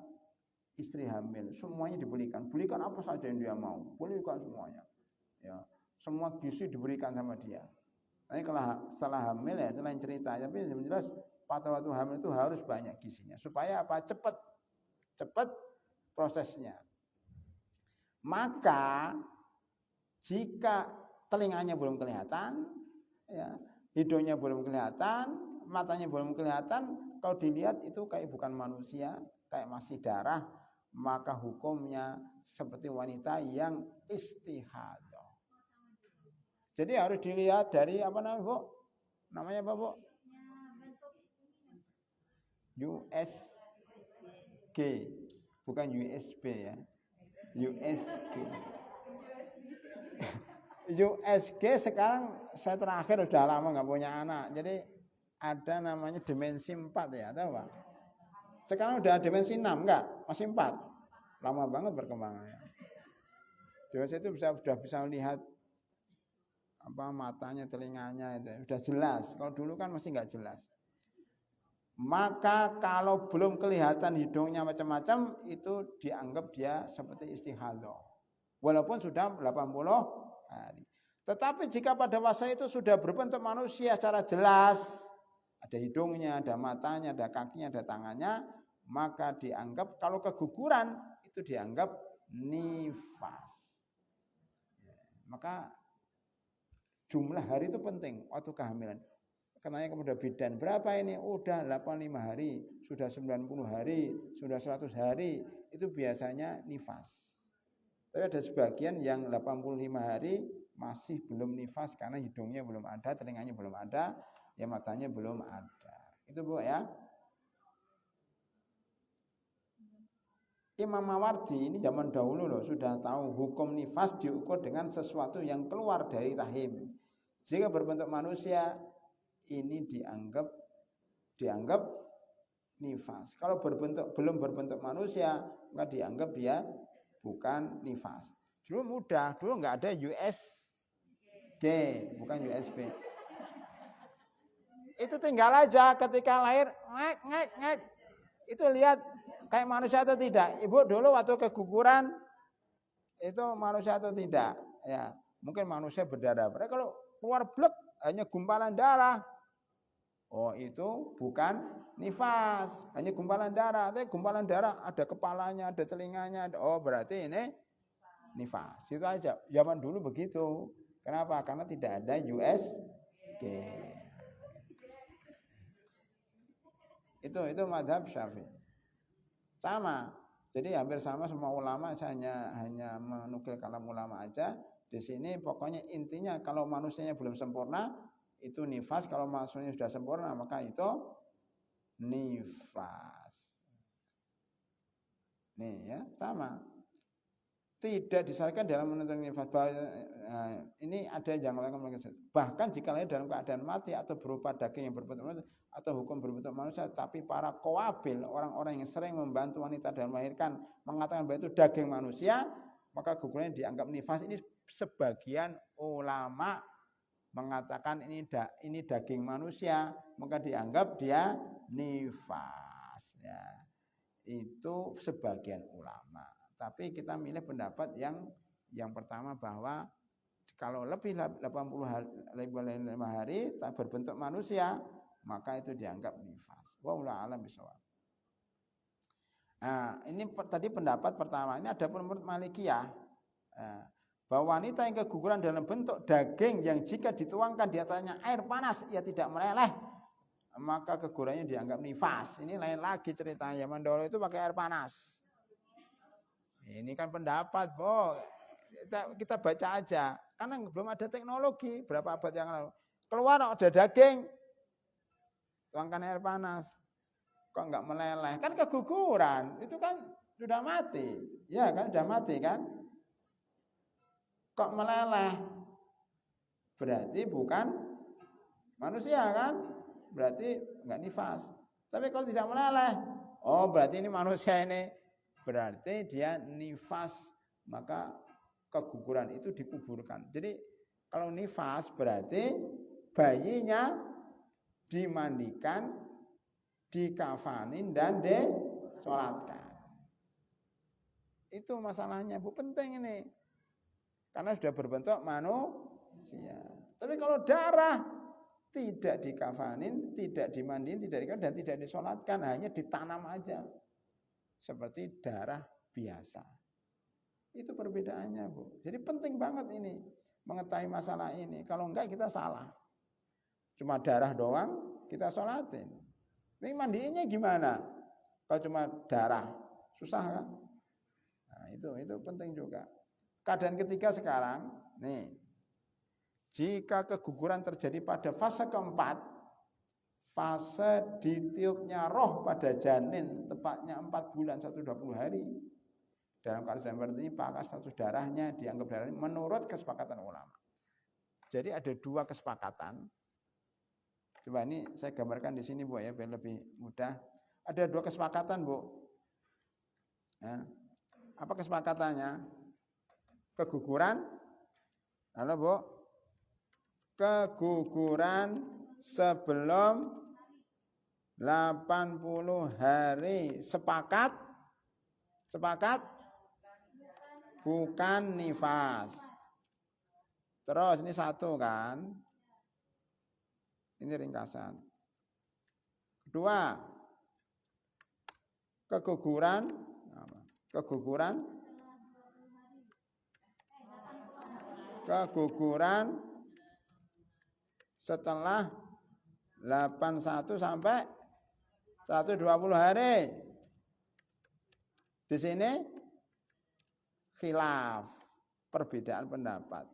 istri hamil, semuanya dibelikan apa saja yang dia mau, belikan semuanya, ya, semua gizi diberikan sama dia. Tapi kalau setelah hamil ya itu lain cerita. Tapi yang jelas pada waktu hamil itu harus banyak gizinya supaya apa? Cepat prosesnya. Maka jika telinganya belum kelihatan, ya, hidungnya belum kelihatan, matanya belum kelihatan, kalau dilihat itu kayak bukan manusia, kayak masih darah, maka hukumnya seperti wanita yang istihadah. Jadi harus dilihat dari apa namanya, Bu? Namanya apa, Bu? USG, bukan USB ya. USG. USG sekarang saya terakhir udah lama nggak punya anak, jadi ada namanya dimensi 4 ya, tahu Pak? Sekarang udah dimensi 6 enggak? Masih 4. Lama banget perkembangannya. Dimensi itu sudah bisa melihat apa matanya, telinganya itu sudah jelas. Kalau dulu kan masih enggak jelas. Maka kalau belum kelihatan hidungnya macam-macam, itu dianggap dia seperti istihadah. Walaupun sudah 80 hari. Tetapi jika pada masa itu sudah berbentuk manusia secara jelas, ada hidungnya, ada matanya, ada kakinya, ada tangannya, maka dianggap kalau keguguran itu dianggap nifas. Maka jumlah hari itu penting waktu kehamilan. Kenanya kepada bidan, berapa ini? Udah 85 hari, sudah 90 hari, sudah 100 hari, itu biasanya nifas. Tapi ada sebagian yang 85 hari masih belum nifas karena hidungnya belum ada, telinganya belum ada, ya matanya belum ada. Itu Bu ya. Imam Mawardi ini zaman dahulu loh sudah tahu hukum nifas diukur dengan sesuatu yang keluar dari rahim. Jika berbentuk manusia ini dianggap nifas. Kalau belum berbentuk manusia maka dianggap dia bukan nifas. Dulu mudah, dulu nggak ada USG, bukan USB. Itu tinggal aja ketika lahir ngek. Itu lihat kayak manusia atau tidak. Ibu dulu waktu keguguran itu manusia atau tidak? Ya, mungkin manusia berdarah. Kalau keluar blek hanya gumpalan darah. Oh, itu bukan nifas, hanya gumpalan darah. Tapi gumpalan darah ada kepalanya, ada telinganya. Oh, berarti ini nifas. Itu aja. Zaman dulu begitu. Kenapa? Karena tidak ada USG. Itu mazhab Syafi'i. Sama. Jadi hampir sama semua ulama, saya hanya menukil kalam ulama aja. Di sini pokoknya intinya kalau manusianya belum sempurna itu nifas, kalau manusianya sudah sempurna maka itu nifas. Nih ya, sama. Tidak disarankan dalam menentukan nifas. Ini ada yang mengatakan bahkan jika lahir dalam keadaan mati atau berupa daging yang berbentuk manusia atau hukum berbentuk manusia, tapi para qawabil, orang-orang yang sering membantu wanita dalam melahirkan mengatakan bahwa itu daging manusia, maka gugurnya dianggap nifas. Ini sebagian ulama mengatakan ini daging manusia, maka dianggap dia nifas. Ya. Itu sebagian ulama. Tapi kita milih pendapat yang pertama bahwa Kalau lebih 85 hari tak berbentuk manusia, maka itu dianggap nifas. Wallahu a'lam bishawab. Nah, ini tadi pendapat pertama. Ini ada pun menurut Malikiyah, bahwa wanita yang keguguran dalam bentuk daging yang jika dituangkan di atasnya air panas ia tidak meleleh, maka kegugurannya dianggap nifas. Ini lain lagi ceritanya. Zaman dulu itu pakai air panas. Ini kan pendapat, kita baca aja. Karena belum ada teknologi. Berapa abad yang lalu keluar ada daging, tuangkan air panas. Kok enggak meleleh? Kan keguguran, itu kan sudah mati. Ya kan, sudah mati kan? Kok meleleh? Berarti bukan manusia kan? Berarti enggak nifas. Tapi kalau tidak meleleh, oh berarti ini manusia ini. Berarti dia nifas, maka keguguran itu dikuburkan. Jadi kalau nifas berarti bayinya dimandikan, dikafanin dan disolatkan. Itu masalahnya, Bu, penting ini. Karena sudah berbentuk manusia. Tapi kalau darah tidak dikafanin, tidak dimandiin, tidak dikafanin dan tidak disolatkan, hanya ditanam aja. Seperti darah biasa. Itu perbedaannya, Bu. Jadi penting banget ini mengetahui masalah ini. Kalau enggak kita salah. Cuma darah doang kita sholatin. Ini mandiinnya gimana? Kalau cuma darah, susah kan? Nah, itu penting juga. Keadaan ketiga sekarang, nih. Jika keguguran terjadi pada fase keempat, fase ditiupnya roh pada janin, tepatnya 4 bulan 120 hari. Dalam keadaan seperti ini, maka status darahnya dianggap darah menurut kesepakatan ulama. Jadi ada 2 kesepakatan. Coba ini saya gambarkan di sini, Bu, ya, biar lebih mudah. Ada 2 kesepakatan, Bu. Ya. Apa kesepakatannya? Keguguran, lalu, Bu, keguguran sebelum 80 hari sepakat bukan nifas. Terus ini 1 kan? Ini ringkasan. Kedua, keguguran setelah 81 sampai 120 hari. Di sini khilaf, perbedaan pendapat.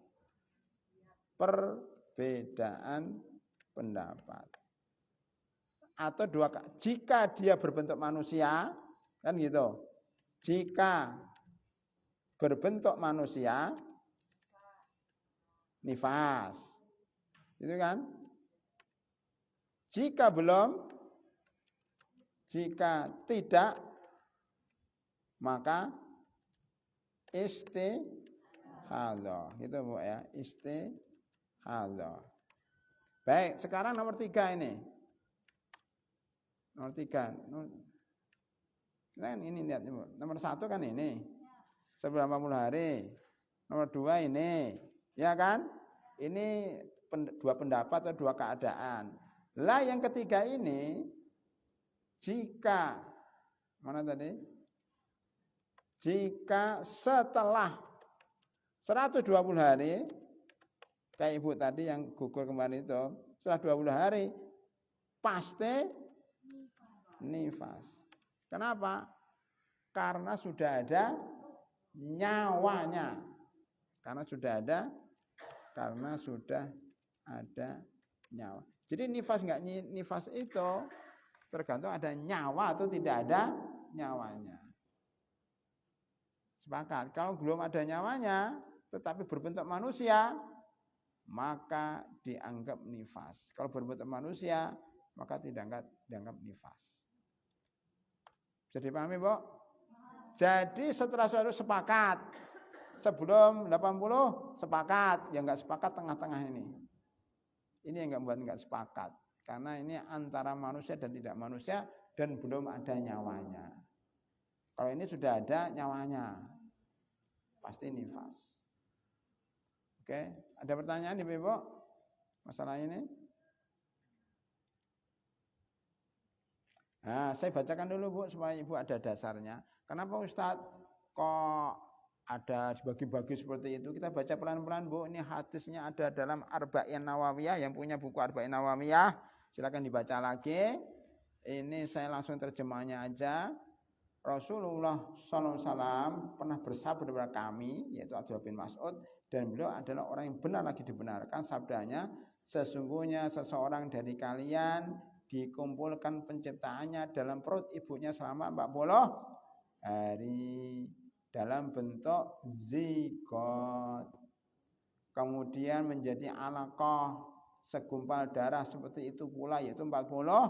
Atau 2, jika dia berbentuk manusia, kan gitu. Jika berbentuk manusia, nifas. Itu kan? Jika belum, jika tidak, maka istihadhah. Gitu, Bu, ya, istihadhah. Baik, sekarang nomor 3 ini. Nomor 3. Nah, ini lihat, nomor 1 kan ini. Sebelum 80 hari. Nomor 2 ini. Ya kan? Ini 2 pendapat atau 2 keadaan. Lah yang ketiga ini, jika mana tadi? Jika setelah 120 hari, kayak Ibu tadi yang gugur kemarin itu, setelah 20 hari pasti nifas. Kenapa? Karena sudah ada nyawanya. Karena sudah ada nyawa. Jadi nifas enggak nifas itu tergantung ada nyawa atau tidak ada nyawanya. Sepakat. Kalau belum ada nyawanya tetapi berbentuk manusia, maka dianggap nifas. Kalau berbentuk manusia, maka tidak dianggap nifas. Bisa dipahami, Bu? Jadi setelah sudah sepakat, sebelum 80 sepakat, yang enggak sepakat tengah-tengah ini. Ini yang enggak sepakat. Karena ini antara manusia dan tidak manusia dan belum ada nyawanya. Kalau ini sudah ada nyawanya, pasti nifas. Oke, ada pertanyaan Ibu masalah ini? Nah, saya bacakan dulu Bu supaya Ibu ada dasarnya. Kenapa Ustadz kok ada dibagi-bagi seperti itu? Kita baca pelan-pelan Bu. Ini hadisnya ada dalam Arba'in Nawawiyah. Yang punya buku Arba'in Nawawiyah silakan dibaca lagi. Ini saya langsung terjemahnya aja. Rasulullah SAW pernah bersabda kepada kami, yaitu Abdullah bin Mas'ud, dan beliau adalah orang yang benar lagi dibenarkan. Sabdanya, sesungguhnya seseorang dari kalian dikumpulkan penciptaannya dalam perut ibunya selama 40 hari dalam bentuk zigot, kemudian menjadi alaqah, segumpal darah seperti itu pula, yaitu 40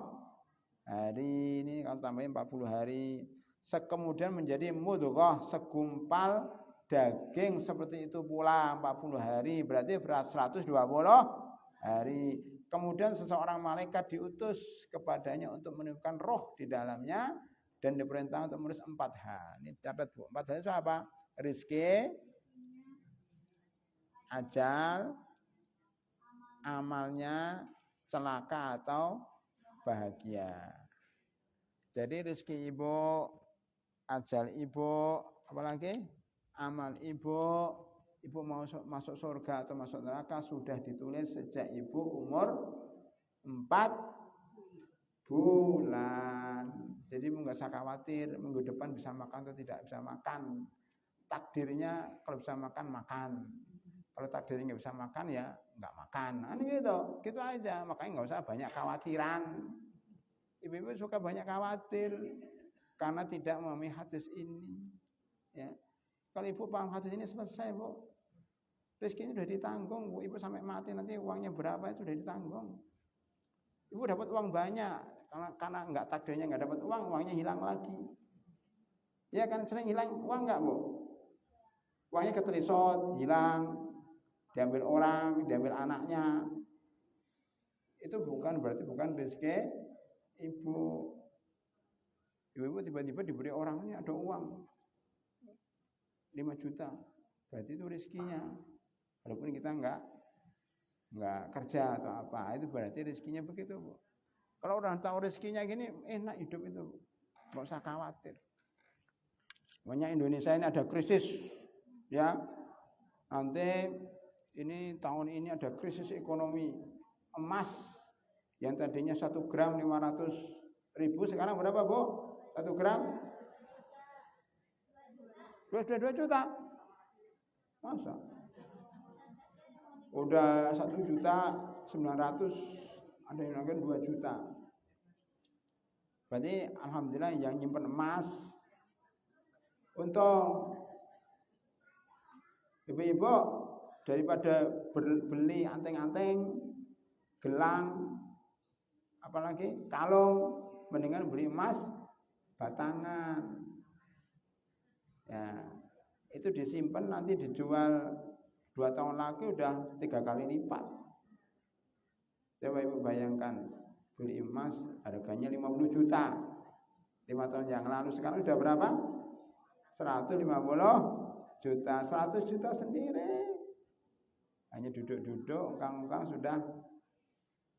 hari. Ini kalau tambahin 40 hari, kemudian menjadi mudghah, segumpal daging seperti itu pula 40 hari, berarti 120 hari. Kemudian seseorang malaikat diutus kepadanya untuk meniupkan roh di dalamnya dan diperintah untuk mengurus 4 hal. Ini catat Bu, 4 hal itu apa? Rizki, ajal, amalnya, celaka atau bahagia. Jadi rezeki Ibu, ajal Ibu, apalagi amal Ibu, Ibu mau masuk surga atau masuk neraka sudah ditulis sejak Ibu umur 4 bulan. Jadi enggak usah khawatir minggu depan bisa makan atau tidak bisa makan. Takdirnya kalau bisa makan, makan. Kalau takdirnya nggak bisa makan ya nggak makan. Nah, gitu aja. Makanya nggak usah banyak khawatiran. Ibu-ibu suka banyak khawatir karena tidak memahami hadis ini. Ya. Kalau ibu paham hadis ini selesai Bu. Rezekinya sudah ditanggung Bu. Ibu sampai mati nanti uangnya berapa itu sudah ditanggung. Ibu dapat uang banyak karena nggak takdirnya nggak dapat uang, uangnya hilang lagi. Ya kan sering hilang uang nggak Bu? Uangnya ketelisot, hilang, diambil orang, diambil anaknya. Itu berarti bukan rezeki Ibu. Ibu tiba-tiba diberi orang, ini ada uang 5 juta. Berarti itu rezekinya. Walaupun kita enggak kerja atau apa, itu berarti rezekinya begitu Bu. Kalau orang tahu rezekinya gini, enak hidup itu Bu. Enggak usah khawatir. Banyak Indonesia ini ada krisis ya. Nanti ini tahun ini ada krisis ekonomi. Emas yang tadinya 1 gram 500.000 sekarang berapa Bu? 1 gram 2 juta. Masa? Udah 1.900.000, ada yang lagi 2 juta. Berarti alhamdulillah yang nyimpen emas untung. Ibu-ibu daripada beli anteng-anteng, gelang, apalagi kalung, mendingan beli emas batangan. Ya, itu disimpan nanti dijual 2 tahun lagi udah 3 kali lipat. Coba Ibu bayangkan beli emas harganya 50 juta 5 tahun yang lalu, sekarang udah berapa? 150 juta, 100 juta sendiri. Hanya duduk-duduk, ungkang-ungkang sudah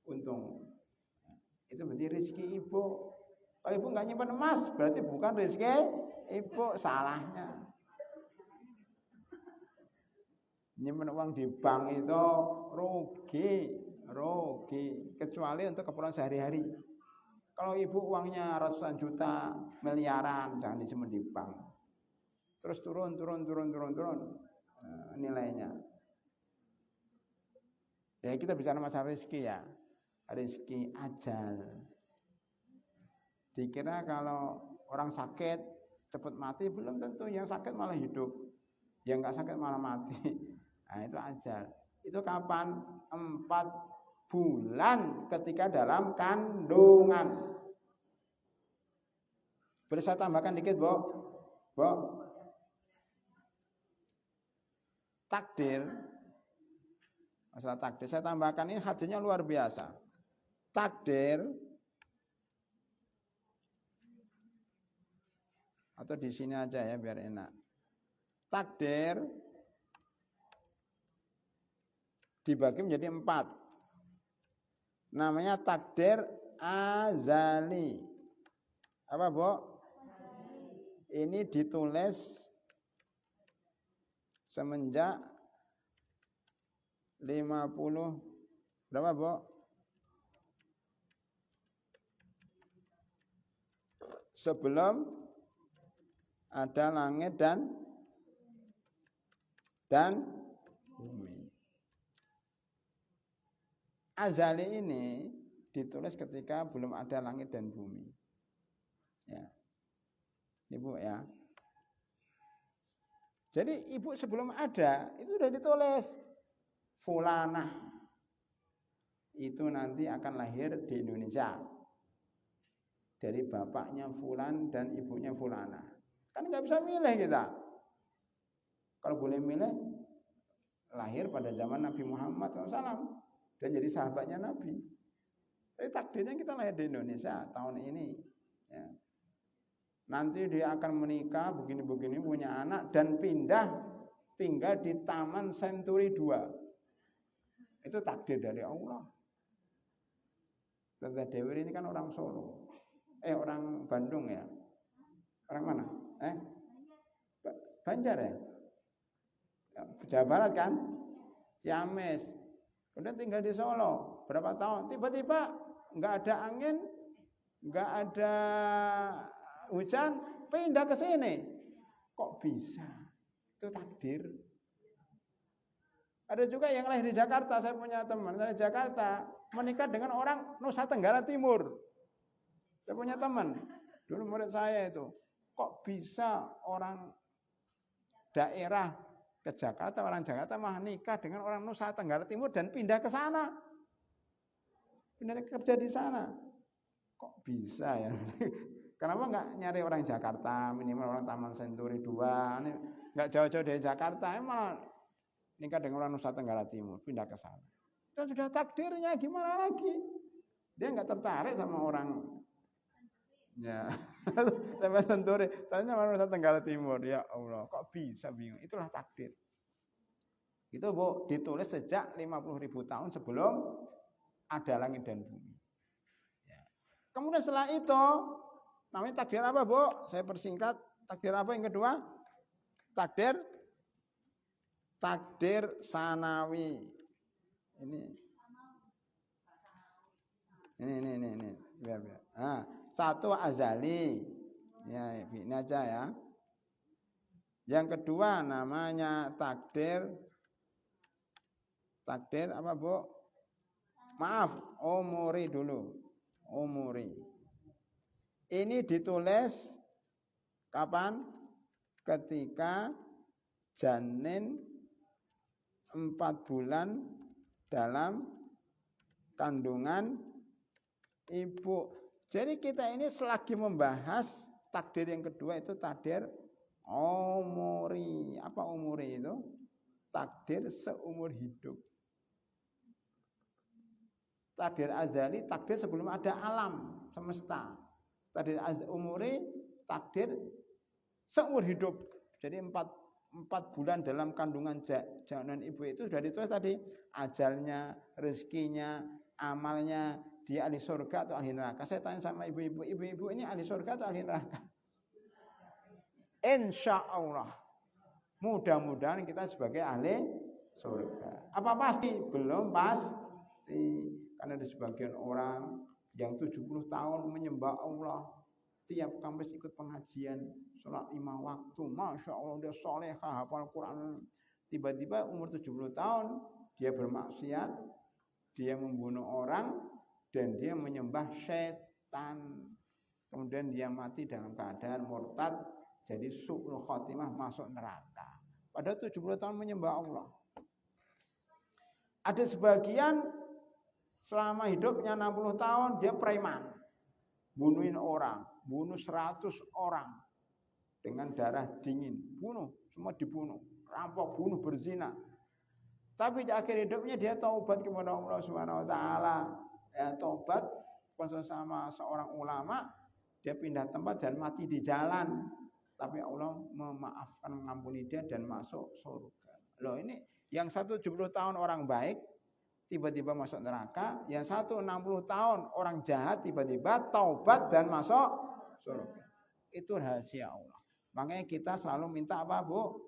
untung. Itu berarti rezeki Ibu. Kalau Ibu nggak nyimpan emas, berarti bukan rezeki Ibu, salahnya. Nyimpan uang di bank itu rugi, kecuali untuk keperluan sehari-hari. Kalau Ibu uangnya ratusan juta, miliaran, jangan disimpan di bank. Terus turun nilainya. Ya kita bicara masalah rezeki ya. Rezeki ajal. Dikira kalau orang sakit cepat mati, belum tentu. Yang sakit malah hidup, yang nggak sakit malah mati. Nah itu ajal. Itu kapan? 4 bulan ketika dalam kandungan. Boleh saya tambahkan dikit Bu? Takdir, masalah takdir saya tambahkan, ini hadisnya luar biasa. Takdir, atau di sini aja ya biar enak. Takdir dibagi menjadi 4. Namanya takdir azali. Apa, Bu? Ini ditulis semenjak 50 berapa, Bu? Sebelum ada langit dan bumi. Azali ini ditulis ketika belum ada langit dan bumi. Ya. Ibu ya. Jadi ibu sebelum ada itu sudah ditulis fulanah itu nanti akan lahir di Indonesia dari bapaknya fulan dan ibunya fulana. Kan nggak bisa milih kita. Kalau boleh milih lahir pada zaman Nabi Muhammad SAW dan jadi sahabatnya Nabi. Tapi takdirnya kita lahir di Indonesia tahun ini. Ya. Nanti dia akan menikah begini-begini punya anak dan pindah tinggal di Taman Senturi 2. Itu takdir dari Allah. Tante Dewi ini kan orang Solo. Orang Bandung ya. Orang mana? Banjar ya? Jawa Barat kan? Ciamis. Kemudian tinggal di Solo. Berapa tahun? Tiba-tiba nggak ada angin, nggak ada hujan, pindah ke sini. Kok bisa? Itu takdir. Ada juga yang lahir di Jakarta. Saya punya teman dari Jakarta menikah dengan orang Nusa Tenggara Timur. Saya punya teman. Dulu murid saya itu. Kok bisa orang daerah ke Jakarta, orang Jakarta malah nikah dengan orang Nusa Tenggara Timur dan pindah ke sana. Pindah kerja di sana. Kok bisa ya? Kenapa nggak nyari orang Jakarta, minimal orang Taman Senturi 2, nggak jauh-jauh dari Jakarta, malah nikah dengan orang Nusa Tenggara Timur, pindah ke sana. Itu sudah takdirnya, gimana lagi? Dia nggak tertarik sama orang ya, Taman Senturi, tanya sama Nusa Tenggara Timur. Ya Allah, kok bisa bingung? Itulah takdir. Itu Bu, ditulis sejak 50.000 tahun sebelum ada langit dan bumi. Ya. Kemudian setelah itu, namanya takdir apa, Bu? Saya persingkat. Takdir apa yang kedua? Takdir sanawi. Ini. Biar. Satu azali. Ya, ini aja ya. Yang kedua namanya takdir apa, Bu? Maaf, umuri dulu. Umuri. Ini ditulis kapan? Ketika janin 4 bulan dalam kandungan ibu. Jadi kita ini selagi membahas takdir yang kedua itu takdir umuri. Apa umuri itu? Takdir seumur hidup. Takdir azali, takdir sebelum ada alam semesta. Takdir umuri, takdir seumur hidup. Jadi 4 bulan dalam kandungan janin ibu itu sudah ditulis tadi ajalnya, rezekinya, amalnya, dia ahli surga atau ahli neraka. Saya tanya sama ibu-ibu ini ahli surga atau ahli neraka? Insya Allah. Mudah-mudahan kita sebagai ahli surga. Apa pasti? Belum pasti. Karena ada sebagian orang yang 70 tahun menyembah Allah. Tiap kampus ikut pengajian, sholat 5 waktu. Masya Allah dia solehah, hafal Quran. Tiba-tiba umur 70 tahun, dia bermaksiat, dia membunuh orang, dan dia menyembah setan. Kemudian dia mati dalam keadaan murtad, jadi su'ul khotimah, masuk neraka. Padahal 70 tahun menyembah Allah. Ada sebagian selama hidupnya 60 tahun dia preman. Bunuhin orang, bunuh 100 orang dengan darah dingin, bunuh, semua dibunuh, rampok, bunuh, berzina. Tapi di akhir hidupnya dia taubat kepada Allah Subhanahu wa taala. Ya, taubat konsul sama seorang ulama, dia pindah tempat dan mati di jalan. Tapi Allah memaafkan, mengampuni dia dan masuk surga. Loh ini yang 70 tahun orang baik tiba-tiba masuk neraka, yang satu 60 tahun orang jahat tiba-tiba taubat dan masuk surga. Itu rahasia Allah. Makanya kita selalu minta apa, Bu?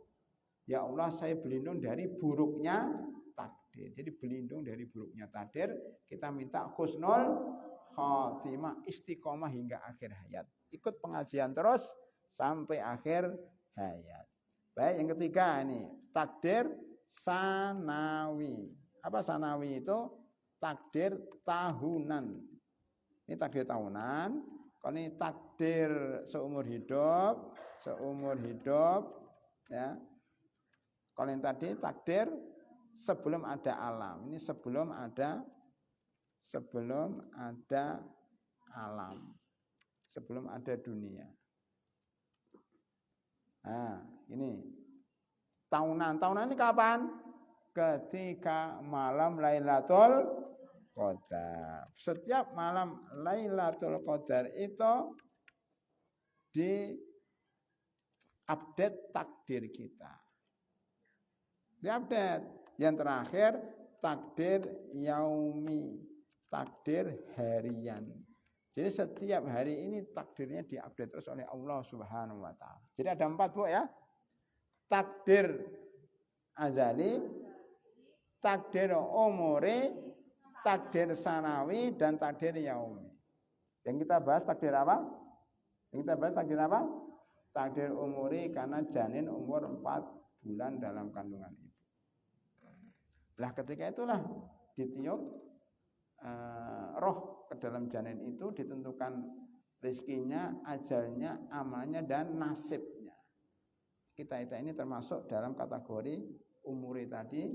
Ya Allah, saya berlindung dari buruknya takdir. Jadi berlindung dari buruknya takdir, kita minta husnul khatimah, istiqomah hingga akhir hayat. Ikut pengajian terus sampai akhir hayat. Baik, yang ketiga ini takdir sanawi. Apa sanawi itu? Takdir tahunan. Ini takdir tahunan. Kalau ini takdir seumur hidup, ya. Kalau yang tadi takdir sebelum ada alam. Ini sebelum ada alam. Sebelum ada dunia. Nah, ini tahunan. Tahunan ini kapan? Ketika malam Lailatul Qadar. Setiap malam Lailatul Qadar itu di update takdir kita. Di update. Yang terakhir takdir yaumi, takdir harian. Jadi setiap hari ini takdirnya diupdate terus oleh Allah Subhanahu wa taala. Jadi ada 4, Bu, ya. Takdir azali, takdir umuri, takdir sanawi, dan takdir yaumi. Yang kita bahas takdir apa? Takdir umuri karena janin umur 4 bulan dalam kandungan ibu. Lah ketika itulah ditiup roh ke dalam janin itu, ditentukan rezekinya, ajalnya, amalnya, dan nasibnya. Kita ini termasuk dalam kategori umuri tadi,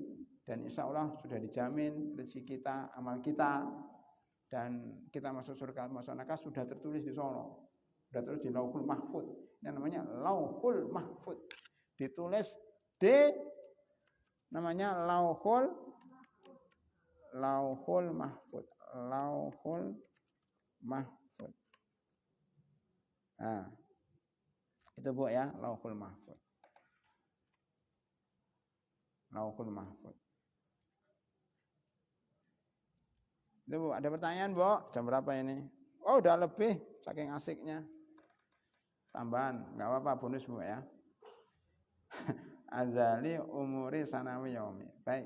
dan insya Allah sudah dijamin rezeki kita, amal kita, dan kita masuk surga, masuk neraka sudah tertulis di sono, sudah tertulis di Lauhul Mahfud. Ini namanya Lauhul Mahfud, ditulis di namanya Lauhul Mahfud. Lauhul Mahfud. Nah, itu, Bu, ya, Lauhul Mahfud. Lauhul Mahfud. Itu, Bu, ada pertanyaan, Bu? Jam berapa ini? Oh, udah lebih, saking asiknya. Tambahan, enggak apa-apa, bonus, Bu, ya. Azali umuri sanawi yaumi. Baik.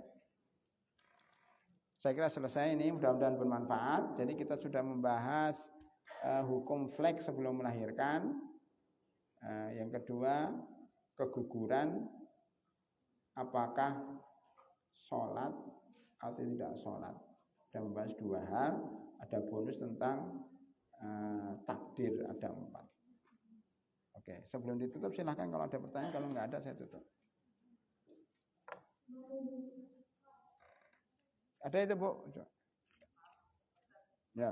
Saya kira selesai ini, mudah-mudahan bermanfaat. Jadi kita sudah membahas hukum flek sebelum melahirkan. Yang kedua, keguguran, apakah sholat atau tidak sholat. Sudah membahas 2 hal. Ada bonus tentang takdir, ada 4. Oke, sebelum ditutup silahkan kalau ada pertanyaan. Kalau nggak ada saya tutup. Ada itu, Bu? Ya.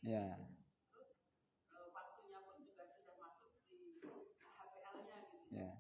Ya. Ya.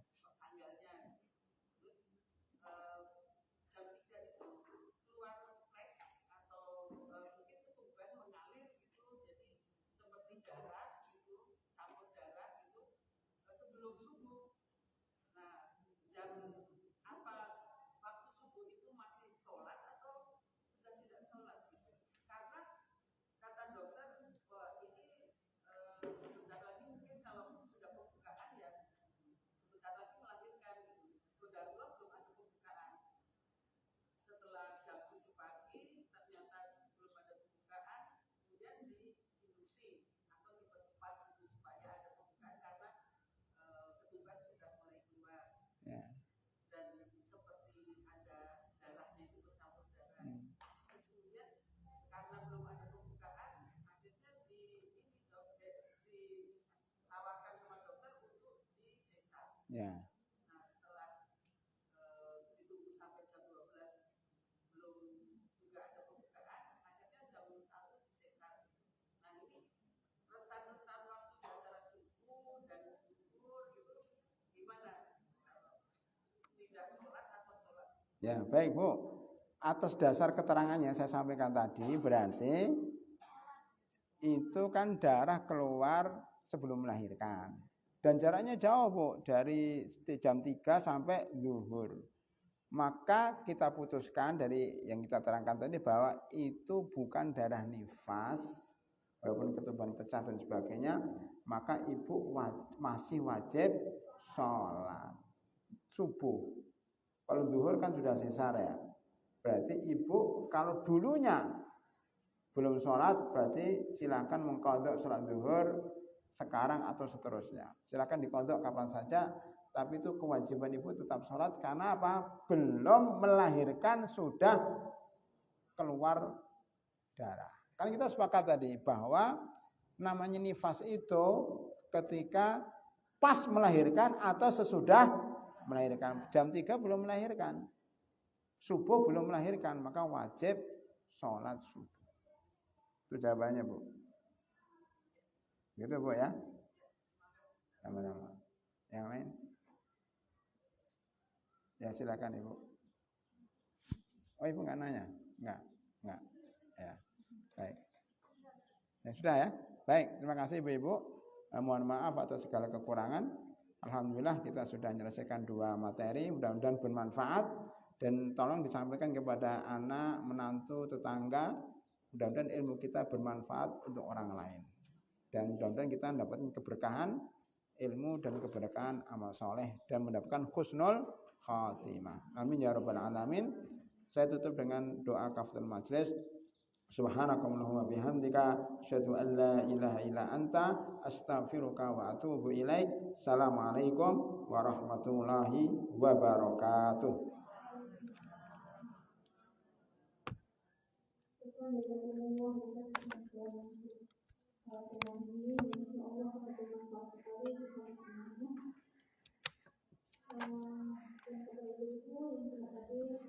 Ya. Nah, setelah ditunggu sampai jam 12 belum juga ada pembukaan, akhirnya jam 1 disesar. Nah, ini rentan-rentan waktu antara subuh dan zuhur gitu, gimana? Tidak sholat atau sholat? Ya, baik, Bu. atas dasar keterangan yang saya sampaikan tadi berarti itu kan darah keluar sebelum melahirkan. Dan jaraknya jauh, Bu, dari jam 3 sampai zuhur. Maka kita putuskan dari yang kita terangkan tadi bahwa itu bukan darah nifas, walaupun ketuban pecah dan sebagainya, maka ibu masih wajib sholat subuh. Kalau zuhur kan sudah sesar ya. Berarti ibu kalau dulunya belum sholat berarti silakan mengqadha sholat zuhur sekarang atau seterusnya. Silakan diqadha kapan saja, tapi itu kewajiban ibu tetap sholat karena apa? Belum melahirkan sudah keluar darah. Kan kita sepakat tadi bahwa namanya nifas itu ketika pas melahirkan atau sesudah melahirkan. Jam 3 belum melahirkan, subuh belum melahirkan, maka wajib sholat subuh. Itu jawabannya, Bu. Gitu, Bu, ya. Sama-sama. Yang lain? Ya, silakan, Ibu. Oh, Ibu nggak nanya? Nggak. Ya, baik. Ya, sudah ya. Baik, terima kasih Ibu-Ibu. Mohon maaf atas segala kekurangan. Alhamdulillah kita sudah menyelesaikan 2 materi, mudah-mudahan bermanfaat dan tolong disampaikan kepada anak, menantu, tetangga, mudah-mudahan ilmu kita bermanfaat untuk orang lain. Dan mudah-mudahan kita mendapatkan keberkahan ilmu dan keberkahan amal soleh dan mendapatkan husnul khatimah. Amin ya rabbal alamin. Saya tutup dengan doa kafaratul majlis. Subhanakallahumma bihamdika asyhadu an la ilaha illa anta astaghfiruka wa atubu ilaik. Assalamualaikum warahmatullahi wabarakatuh. Yang tadi